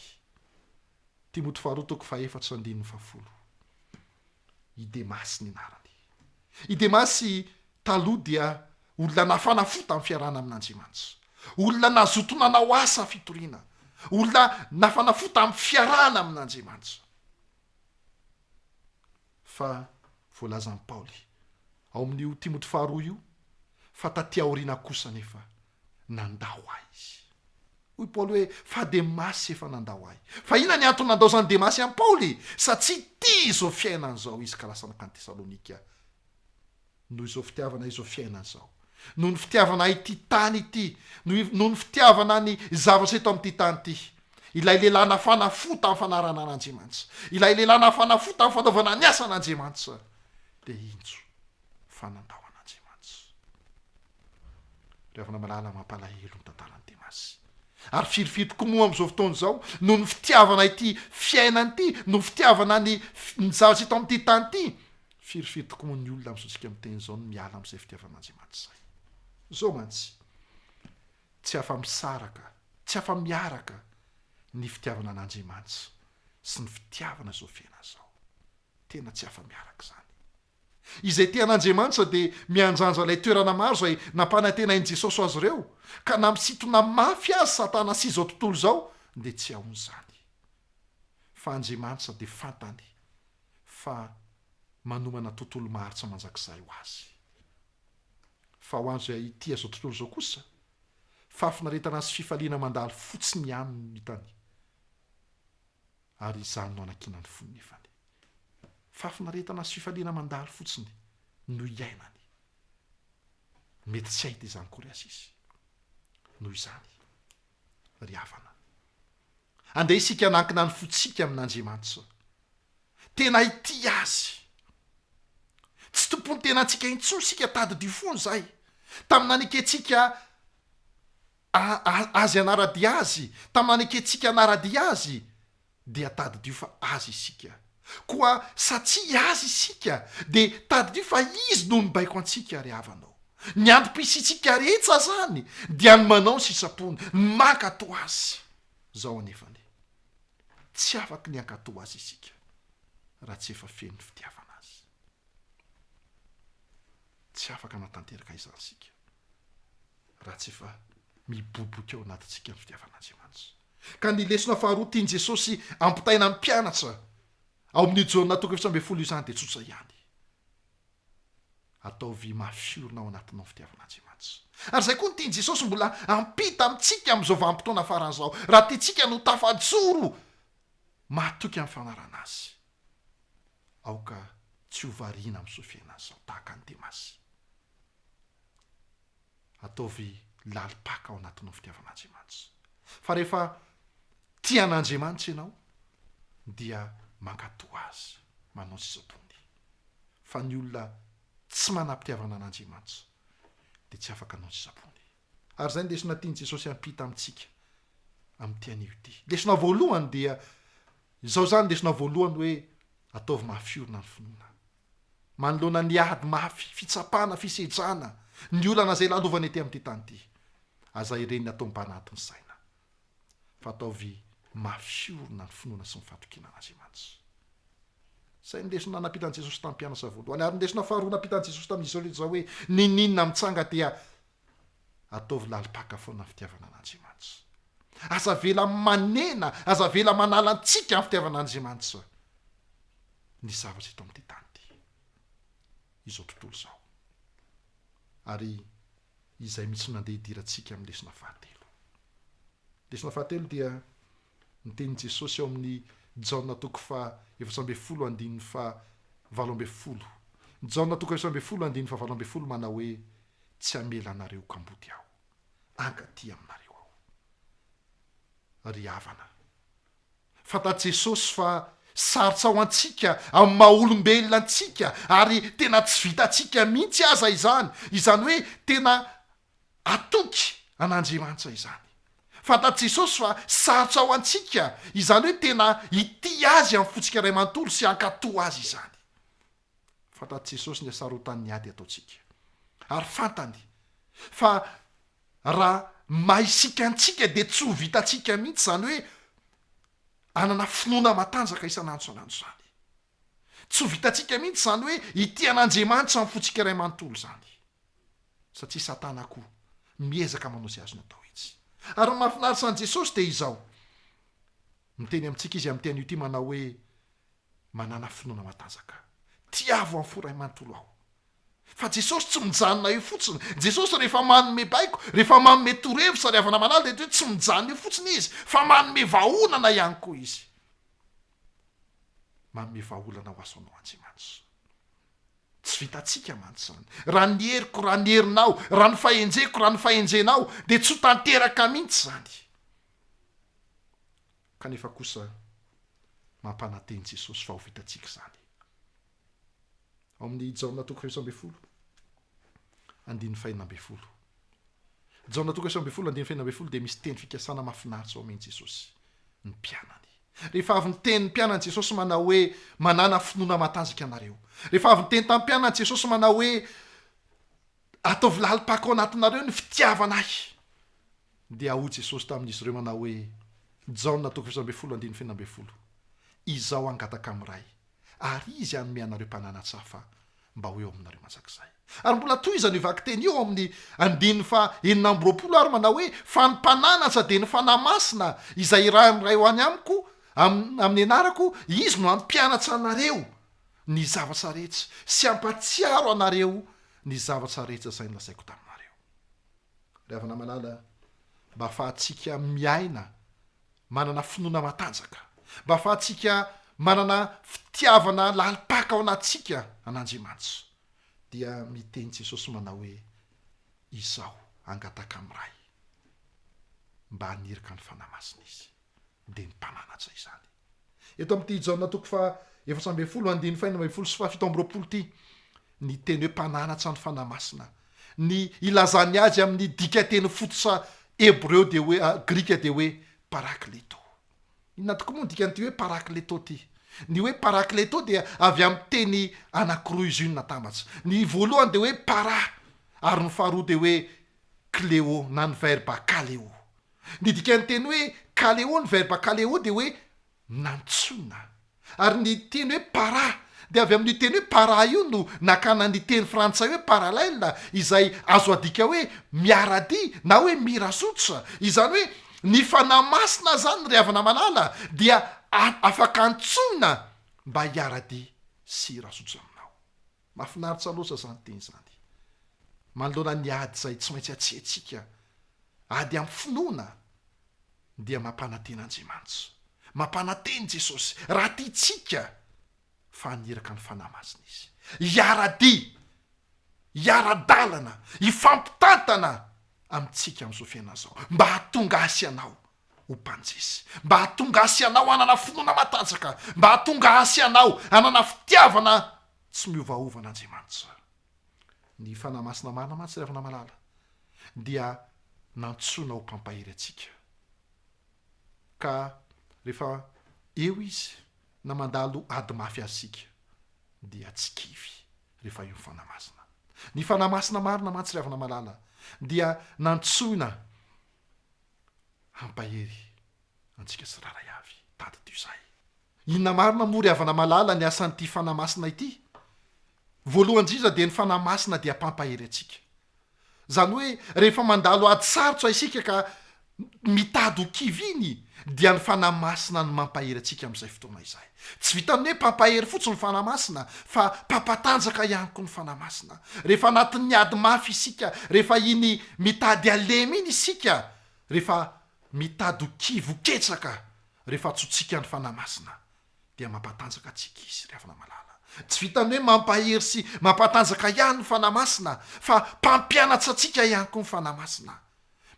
Timoty 2:4-10 i Demasy ny anarany. I Demasy taloha dia olona nafanafota amin'ny fiarahana amin'Andriamanitra, olona nazotona nanao asa fitoriana, olona nafanafota amin'ny fiarahana amin'Andriamanitra. Fa voalazan'i Paoly ao amin'io Timoty 2 io fa taty aoriana kosa nefa nandao ahy izy. Hoy Paoly hoe fa Demasy efa nandao ahy. Fa ina ny antony nandao zany Demasy amin'ny Paoly? Satria tia izao fiainana zao izy ka lasa nakany Tesalonika. Noho izao fitiavana izao fiainana zao, noho ny fitiavana ity tany ity, noho ny fitiavana ny zavatra eto amin'ity tany ity. Ilay lehilahy nafanafota amin'ny fanarana an'Andriamanitra, ilay lehilahy nafanafota amin'ny fanaovana ny asa an'Andriamanitra, dia injo fanandao an'Andriamanitra. Rehefa malala mampalahelo ny tantaran'ny Demasy. Ary firifirito moa amin'izao fotoana izao, noho ny fitiavana ity fiainana ity, noho ny fitiavana ny zavatra eto amin'ity tany ity, firifirito moa ny olona amin'izao miteny izao no miala amin'izay fitiavan'Andriamanitra izay. Zao mantsy tsy afa-misaraka, tsy afa-miaraka ny fitiavana an'Andriamanitra sy ny fitiavana zao fiaina zao. Tena tsy afa-miaraka zany. Izay tia an'Andriamanitra dia mianjanja ilay toerana maro izay nampanantena in Jesosy azy ireo, ka nampisitona mafy azy Satana sy izao tontolo izao, dia tsy ahony zany. Fa Andriamanitra dia fantany fa manomana tontolo maharitra manjakizay ho azy. Fa ho azy ity azao tontolo izao kosa, fafinaretana sy fifaliana mandalo fotsiny ihany no hitany. Ary izany no anakinany foniny efany. Fafinaretana sy fifaliana mandalo fotsiny no iainany. Mety tsy ahita izany kory azy izy. Noho izany, ry havana, andeha isika hanankina ny fotsika amin'Andriamanitra. Tena ity azy. Tsy tompony tena antsika intsony sika tady dio fony zay. Tamina niketsika azy anaradia azy, tamina niketsika anaradia azy, dia tady dio fa azy isika. Koa satria azy isika, dia tady dio fa izy no mibaiko antsika ry havanao. Ny androm-pisitsika rehetra zany, dia ny manao ny sisapony, ny mankato azy. Zao anefany, tsy afaky ny ankato azy isika, raha tsy efa feno fitiavana azy. Tsy afaka natanteraka izany sika, raha tsy efa miboboka ao anatintsika ny fitiavan'Andriamanitra. Ka ny lesona faharoa tiany Jesosy ampitaina ny mpianatra ao amin'ny Jona 7:10 izany dia tsotra ihany. Ataovy mafiorina ao anatinao fitiavan'Andriamanitra. Ary zay koa ny tiany Jesosy mbola ampita amintsika amin'izao vanim-potoana faran'izao. Raha tiantsika no tafajoro mahatoky amin'ny fanarana azy, aoka tsy ho variana amin'izao fiainana izao tahaka ny Demasy. Ataovy lalipaka ao anatinao fitiavan'Andriamanitra. Fa rehefa tia an'Andriamanitra ianao, dia mankato azy, manao sisapony. Fa ny olona tsy manam-pitiavana an'Andriamanitra dia tsy afaka anao sisapony. Ary zay ny lesona tiany Jesosy ampita amintsika amin'ity anio ity. Lesona voalohany dia izao zany lesona voalohany hoe ataovy mafiorina ny finoana. Manoloana ny ady mafy, fitsapana, fisejana, ny olana zay lalovany ety amin'ity tany ity. Aza ireny atao mpanatiny saina. Fa ataovy mafiorina ny finoana sy ny fahatokiana an'Andriamanitra. Zay ny lesona napitan'i Jesosy tamin'ny mpianatra voalohany. Ary ny lesona faharoa napitan'i Jesosy tamin'izao rehetra zao hoe ninina mitsanga dia ataovy lalipaka foana ny fitiavana an'Andriamanitra. Aza vela manena, aza vela manala antsika amin'ny fitiavana an'Andriamanitra ny zavatra eto amin'ity tany ity, izao tontolo izao. Ary izay mitsy nandeha hidirantsika amin'ny lesona fahatelo. Lesona fahatelo dia ny tenin'i Jesosy ao amin'ny Jaona 4:7-7. Jaona 4:7-7 manao hoe tsy amela anareo kambody aho, ankaty aminareo aho. Ry havana, fantatr'i Jesosy fa sarotra ao antsika amin'ny maha-olombelona antsika, ary tena tsy vitantsika mihitsy aza izany. Izany hoe tena atoky an'Andriamanitra izany. Fantatr'i Jesosy fa sarotra ao antsika, izany hoe tena ity azy amin'ny fotsika iray manontolo sy ankato azy izany. Fantatr'i Jesosy ny hasarotan'ny ady ataontsika. Ary fantany fa raha mahisika antsika dia tsy ho vitantsika mihitsy, zany hoe anana finoana matanjaka isan'andro san'andro zany. tsy ho vitantsika mihitsy zany hoe itian'andriamanitra mifotsika iray manontolo zany satria satana koa miezaka manao zay azo natao izy ary mahafinaritra an' jesosy de izao miteny amintsika izy amin'ny teny io ty manao hoe manana finoana matanjaka tiavo amin'ny foray manontolo aho fa jesosy tsy mijanona io fotsiny jesosy rehefa manome baiko rehefa manome torevy sary havana manala de hoe tsy mijanona io fotsiny izy fa manome vaholana ihany koa izy manome vaholana ho asanao andriamanitra tsy vitantsika mantsy zany raha ny heriko raha ny herinao raha ny fahenjeko raha ny fahenjenao de tsy ho tanteraka mihitsy zany kanefa kosa mampananteny jesosy fa ho vitantsika zany ao amin'ny jaona toko 7 andiny 4 jaona toko 7 andiny 4 de misy teny fikasana mafinaritra ao amin'i jesosy ny mpianany rehefa avy nyteny mpianany jesosy manao hoe manana finoana matanjaka ianareo rehefa avy nyteny tamin'ny mpianany jesosy manao hoe ataovy lalipaka ao anatinareo ny fitiavana ahy de ao jesosy tamin'izy ireo manao hoe jaona toko 7 andiny 4 izao angataka amiray ary izy anome anareo mpananatsafa mba ho eo aminareo manjakizay ary mbola toy izany vaky teny eo amin'ny andiny fa 9 ary manao hoe fa ny mpananatra de ny fanahy masina izay rahay ho any amiko amin'ny anarako izy no ampianatra anareo ny zavatra rehetra sy ampatsiaro anareo ny zavatra rehetra zay nylazaiko taminareo ravana malala mba fahatsika miaina manana finoana matanjaka mba fahatsika manana fitiavana lalipaka ao anatsika an'andriamanitra dia miteny jesosy manao hoe izao angataka amiray mba hanirika ny fanahy masina izy de ny mpananatra izany eto amin'ity jaona toko fa 7 andiny 4 sy 7 ty ny teny hoe mpananatra ny fanahy masina ny ilazany azy amin'ny dika teny fototra hebreo de hoe grika de hoe parakleto inona toko moa dika nyty hoe parakleto ty ny hoe parakleto dia avy amin'ny teny anankiroa izy io ny natambatsy ny voalohany de hoe para ary ny faharoa de hoe cleo na ny verba kaleo ny dika ny teny hoe kaleo ny verba kaleo de hoe nantsona ary ny teny hoe para de avy amin'ny teny hoe para io no nakana ny teny frantsay hoe paralele izay azo adika hoe miarady na hoe mirasotra izany hoe ny fanahy masina zany ry havana malala dia afaka antsona mba hiarady sy rasotra aminao mahafinaritra loatra zany teny zany manoloana ny ady zay tsy maintsy atsiatsika ady amin'ny finoana dia mampananten'andriamanitra mampananteny jesosy raha tiatsika fa haniraka ny fanahy masina izy hiara-dalana hifampitantana amintsika amin'izao fiainana zao mba hahatonga asy anao ho mpanjesy mba hahatonga asy anao hanana finoana matanjaka mba hahatonga asy anao hanana fitiavana tsy miovaova an'andriamanitra ny fanahy masina marina mantsy ravana malala dia nantsona ho mpampahery atsika ka rehefa eo izy na mandalo ady mafy azysika dia tsy kivy rehefa io ny fanahy masina ny fanahy masina marina mantsy ravana malala dia nantsona hampahery antsika sy raray avy tady tyo zay inona marina moa ry havana malala ny asan'ity fanahy masina ity voalohany indrindra de ny fanahy masina dia mpampahery atsika zany hoe rehefa mandalo ady sarotra isika ka mitady ho kiviny dia ny fanahy masina no mampahery atsika amin'izay fotoana izay tsy vitany hoe mpampahery fotsiny ny fanahy masina fa mpampatanjaka ihany koa ny fanahy masina rehefa anatin'ny ady mafy isika rehefa iny mitady alemy iny isika rehefa mitady ho kivy ho ketsaka rehefa tsotsika ny fanahy masina dia mampatanjaka atsika izy ry havana malala tsy vitany hoe mampahery sy mampatanjaka ihany ny fanahy masina fa mpampianatra atsika ihany koa ny fanahy masina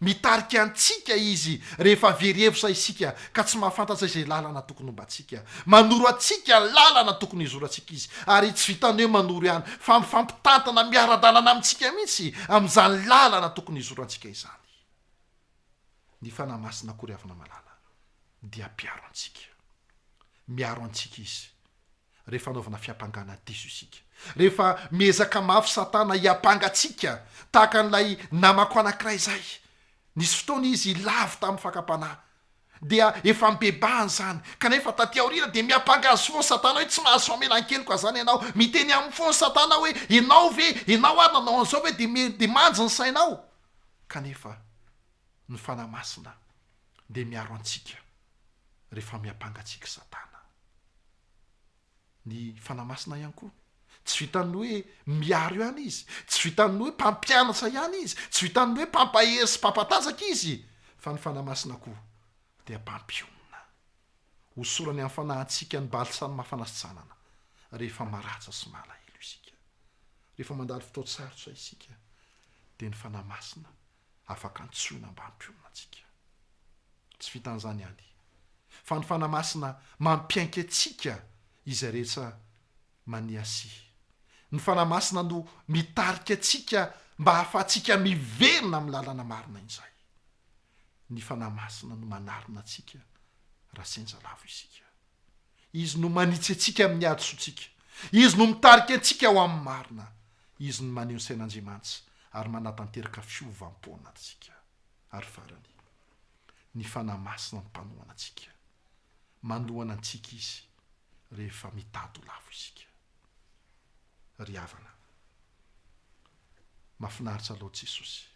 mitarika antsika izy rehefa verihevotra isika ka tsy mahafantatra izay lalana tokony hombatsika manoro atsika lalana tokony izoratsika izy ary tsy vitany hoe manoro ihany fa mifampitantana miara-dalana amintsika mihitsy amin'izany lalana tokony izorantsika izany ny fanahy masina koa ry havana malala dia mpiaro antsika miaro antsika izy rehefa anaovana fiampangana diso isika rehefa miezaka mafy satana hiampangatsika tahaka n'ilay namako anankiray zay nisy fotoana izy lavy tamin'ny fakapanahy dia efa mibebahany zany kanefa tatiaorina de miampangazo foany satana hoe tsy mahazo famelan-kely koa zany ianao miteny amin'ny foany satana hoe inao ve inao ary nanao an'izao ve de manjy ny sainao kanefa ny fanamasina de miaro antsika rehefa miampangatsika satana ny fanamasina ihany koa tsy vitany hoe miaro ihany izy tsy vitany hoe mpampianatra ihany izy tsy vitany hoe mpampahery sy mpampatanjaka izy fa ny fanamasina koa dia mpampionina hosorany amin'ny fanahantsika ny balisany mahafanasitsanana rehefa maratsa sy malahelo isika rehefa mandalo fotoatsarotra isika dia ny fanamasina afaka antsoina mba hampionina antsika tsy vitan'izany ihany fa ny fanamasina mampiainky atsika izay rehetra maniasy ny fanamasina no mitarika atsika mba hahafahantsika miverina amin'ny lalana marina in'izay ny fanamasina no manarina atsika raha senja lavo isika izy no manitsy atsika amin'ny adosotsika izy no mitarika atsika ho amin'ny marina izy no maneho ny sain'Andriamanitra ary manatanteraka fiovam-poana atsika ary farany ny fanamasina ny mpanohana atsika manohana antsika izy rehefa mitady ho lavo isika ry havana mahafinaritra loatra Jesosy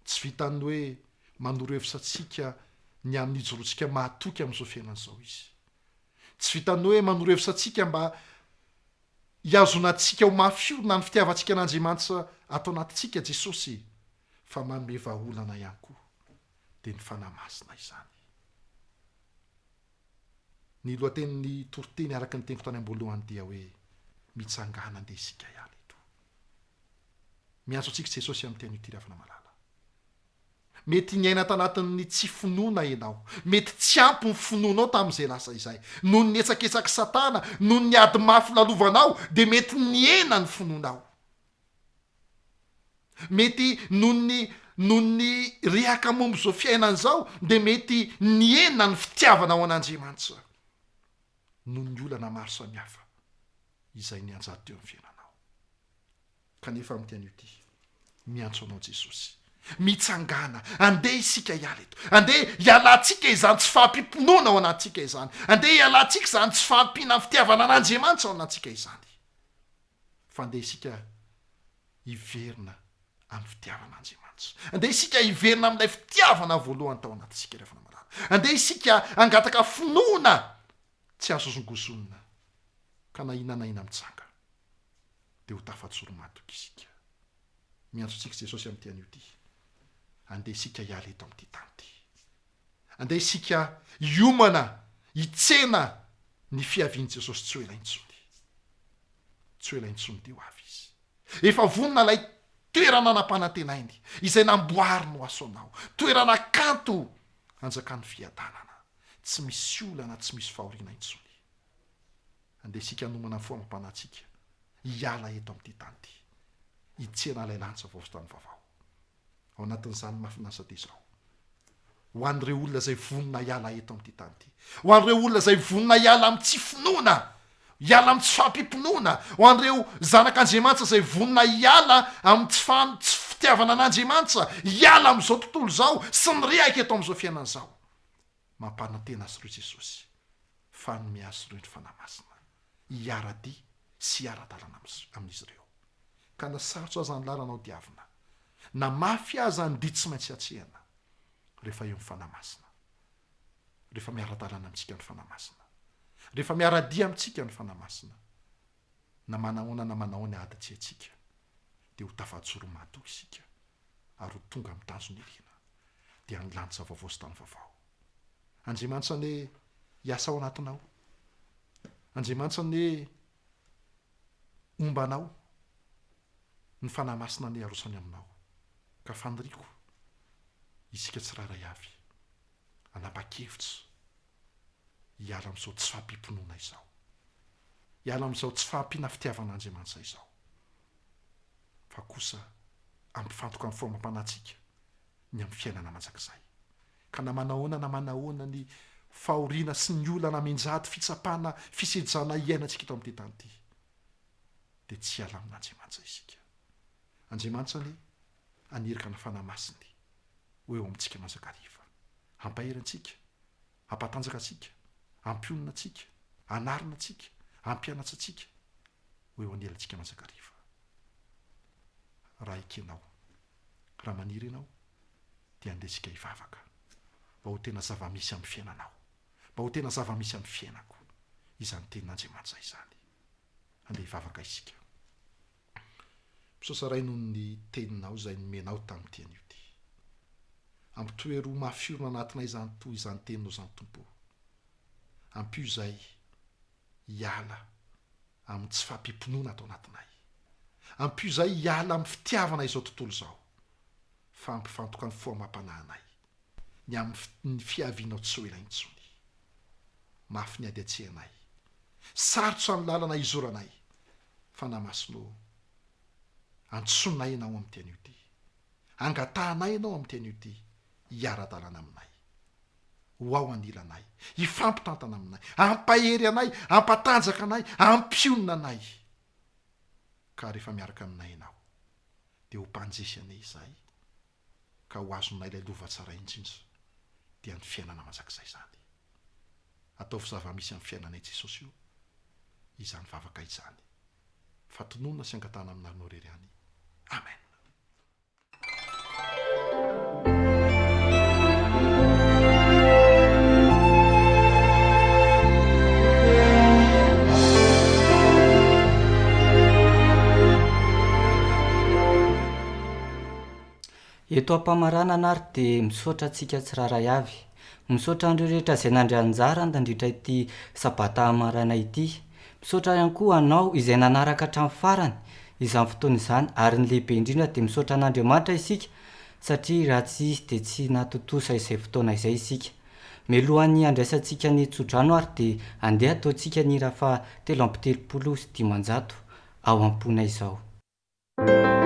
tsy vitany hoe manoro-hevitra atsika ny amin'ny ijorotsika mahatoky amin'izao fiainan'izao izy tsy vitany hoe manoro-hevitra atsika mba hiazonantsika ho mafiorina ny fitiavantsika an'Andriamanitra atao anatintsika Jesosy fa manome vahaolana ihany koa dia ny fanamasina izany ny lohatenin'ny toriteny araka ny teniko tany am-boalohany dia hoe mitsangana andeha isika ihany eto miantso antsika Jesosy amin'ny teny ity ravina malala mety nyaina tanatin'ny tsy finoana ianao mety tsy ampy ny finoanao tamin'izay lasa izay noho ny etsaketsaka satana noho ny ady mafy lalovanao dia mety niena ny finoanao mety noho ny rehaka mombo izao fiainan'izao dia mety niena ny fitiavana ao an'Andriamanitra noho ny olana maro samihafa izay nianjady teo amin'ny fiainanao kanefa amin'ity ity miantso anao Jesosy mitsangana andeha isika hiala eto andeha hialantsika izany tsy fahampimponoana ao anatsika izany andeha hialantsika izany tsy fahampiana ny fitiavana an'Andriamanitra ao anatsika izany fa andeha isika hiverina amin'ny fitiavan'Andriamanitra andeha isika hiverina amin'ilay fitiavana voalohany tao anatsika rehefa namalala andeha isika angataka finoana tsy azozongozonina ka na inanaina mitsanga dia ho tafatsoro-matoka isika miantso antsika Jesosy amin'ity anio ity andeha isika hiala eto amin'ity tany ity andeha isika hiomana hitsena ny fiavian'i Jesosy tsy ho elaintsony tsy ho elaintsony dia ho avy izy efa vonona ilay toerana anam-panantenainy izay namboary no aso anao toerana kanto anjakany fiadanana tsy misy olana tsy misy fahoriana intsony andeha isika hanomana ny foamam-panantsika hiala eto amin'ity tany ity hitsena ilay lanitra vaovostany vaovao ao anatin'izany mahafinaritra dia izao ho an'ireo olona izay vonona hiala eto amin'ity tany ity ho an'ireo olona izay vonona hiala amin'ny tsy finoana hiala amin'ny tsy fahampimponoana ho an'ireo zanak'Andriamanitra izay vonona hiala amin'ny tsy fitiavana an'Andriamanitra hiala amin'izao tontolo izao sy ny rehaka eto amin'izao fiainan'izao mampanantena azy ireo Jesosy fa ny miazo ireo ny fanamasina hiara-dia sy hiara-dalana amin'izy ireo ka na sarotra aza ny lalanao diavina na mafy aza ny dia tsy maintsy atsehana rehefa eo ny fanamasina rehefa miara-dalana amintsika ny fanamasina rehefa miara-dia amintsika ny fanamasina na manahoana na manahoana ady-tsy atsika dia ho tafajoro-mato isika ary ho tonga amin'ny tanjony irina dia ny lanitra vaovao sy tany vaovao Andriamanitra ny hiasa ao anatinao Andriamanitra ny ombanao ny fanamasina ny arosany aminao ka faniriko isika tsiraray avy anapa-kevitra hiala amin'izao tsy fahampimponoana izao hiala amin'izao tsy fahampiana fitiavan'Andriamanitra izao fa kosa ampifantoka amin'ny foamam-panantsika ny amin'ny fiainana manjakizay ka na manahoana ny fahoriana sy ny olana menjady fitsapana fisejana hiainantsika eto amin'ity tany ity dia tsy hiala amin'Andriamanitra isika Andriamanitra ny anirika ny fanamasiny ho eo amintsika mazakariva ampahery antsika, ampatanjaka atsika, ampionina atsika, anarina atsika, ampianatsa atsika ho eo anelantsika manjakariva. Raha ekenao, raha maniry ianao dia andesika hivavaka mba ho tena zava-misy amin'ny fiainanao, mba ho tena zava-misy amin'ny fiainako. Izany tenin'Andriamanitra izany. Andeha hivavaka isika. Misaosaray noho ny teninao izay nomenao tamin'ny tean'io ty. Ampitoeroa mafiorina anatinay izany toy izany teninao izany tompo. Ampio izay hiala amin'ny tsy fampimponoana atao anatinay. Ampio izay hiala amin'ny fitiavana izao tontolo izao. Fa ampifantoka ny foamam-panahinay. Ny amin'ny fiavianao tsy ho ela intsony. Mafy ny ady atsehanay. Sarotra ny lalana izoranay. Fa namasonao antsonay ianao amin'ny tean'io ty. Angatahanay ianao amin'ny tean'io ty. Hiara-dalana aminay. Ho ao anilanay. Hifampitantana aminay. Ampahery anay. Ampatanjaka anay. Ampionina anay. Ka rehefa miaraka aminay ianao dia ho mpanjesy anay izay. Ka ho azonay ilay lova tsara indrindra dia ny fiainana manjakizay izany. Ataovy zava-misy amin'ny fiainanay Jesosy io. Izany vavaka izany. Fatonona sy angatana aminarino rery any. Amen. Eto ampamaranana ary dia misaotra antsika tsiraray avy. Misaotra andreo rehetra izay nandray anjara nandritra ity sabata amarana ity. Misaotra ihany koa anao izay nanaraka hatramin'ny farany izany fotoana izany, ary ny lehibe indrindra dia misaotra an'Andriamanitra isika satria raha tsy izy dia tsy nahatotosa izay fotoana izay isika. Mialohan'ny andraisantsika ny JAnoary dia andeha ataontsika ny hira fa 3telopolo ao am-pona izao. Fa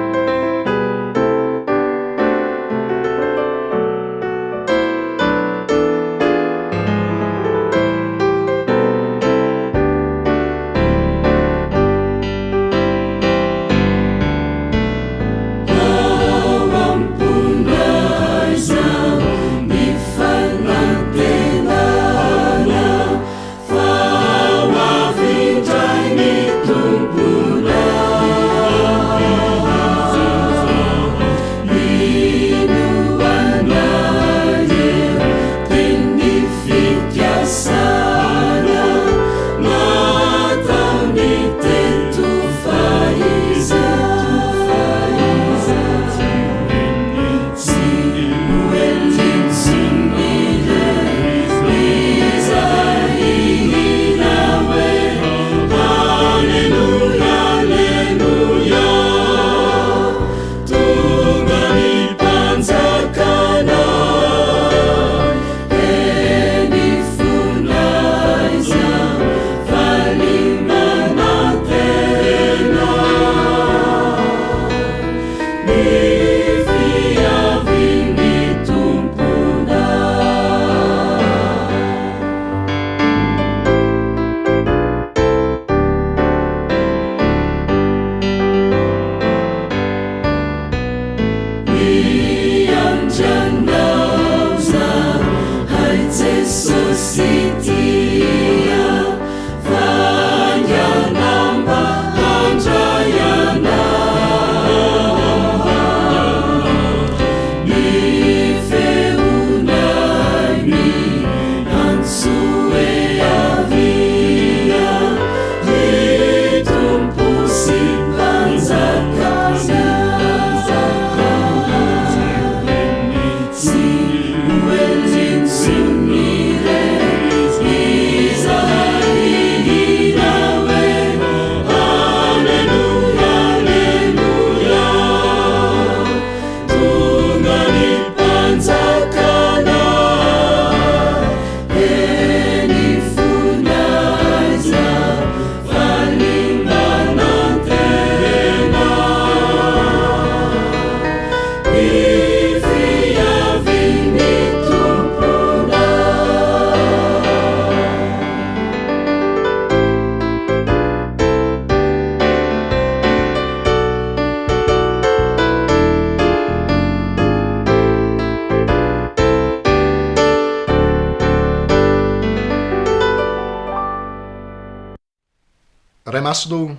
ray masino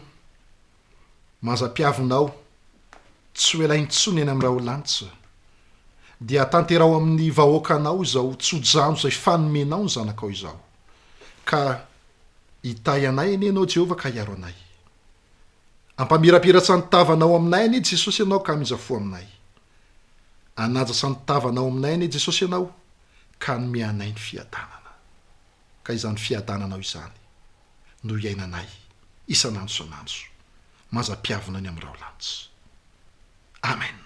maza-piavinao tsy hoelaintsony eny am'raha olanitsa dia tanterao amin'ny vahoaka anao izao tsojano zay fanomenao ny zanakao izao ka hitay anay eny anao jehovah ka hiaro anay ampamirapiratsy anytavanao aminay anie jesosy ianao ka mizafo aminay anaja sanytavanao aminay anie jesosy ianao ka nomeanay ny fiadanana ka izany fiadananao izany no iainanay isan'andro sanandro maza-piavina ny am'raha olanitsy amen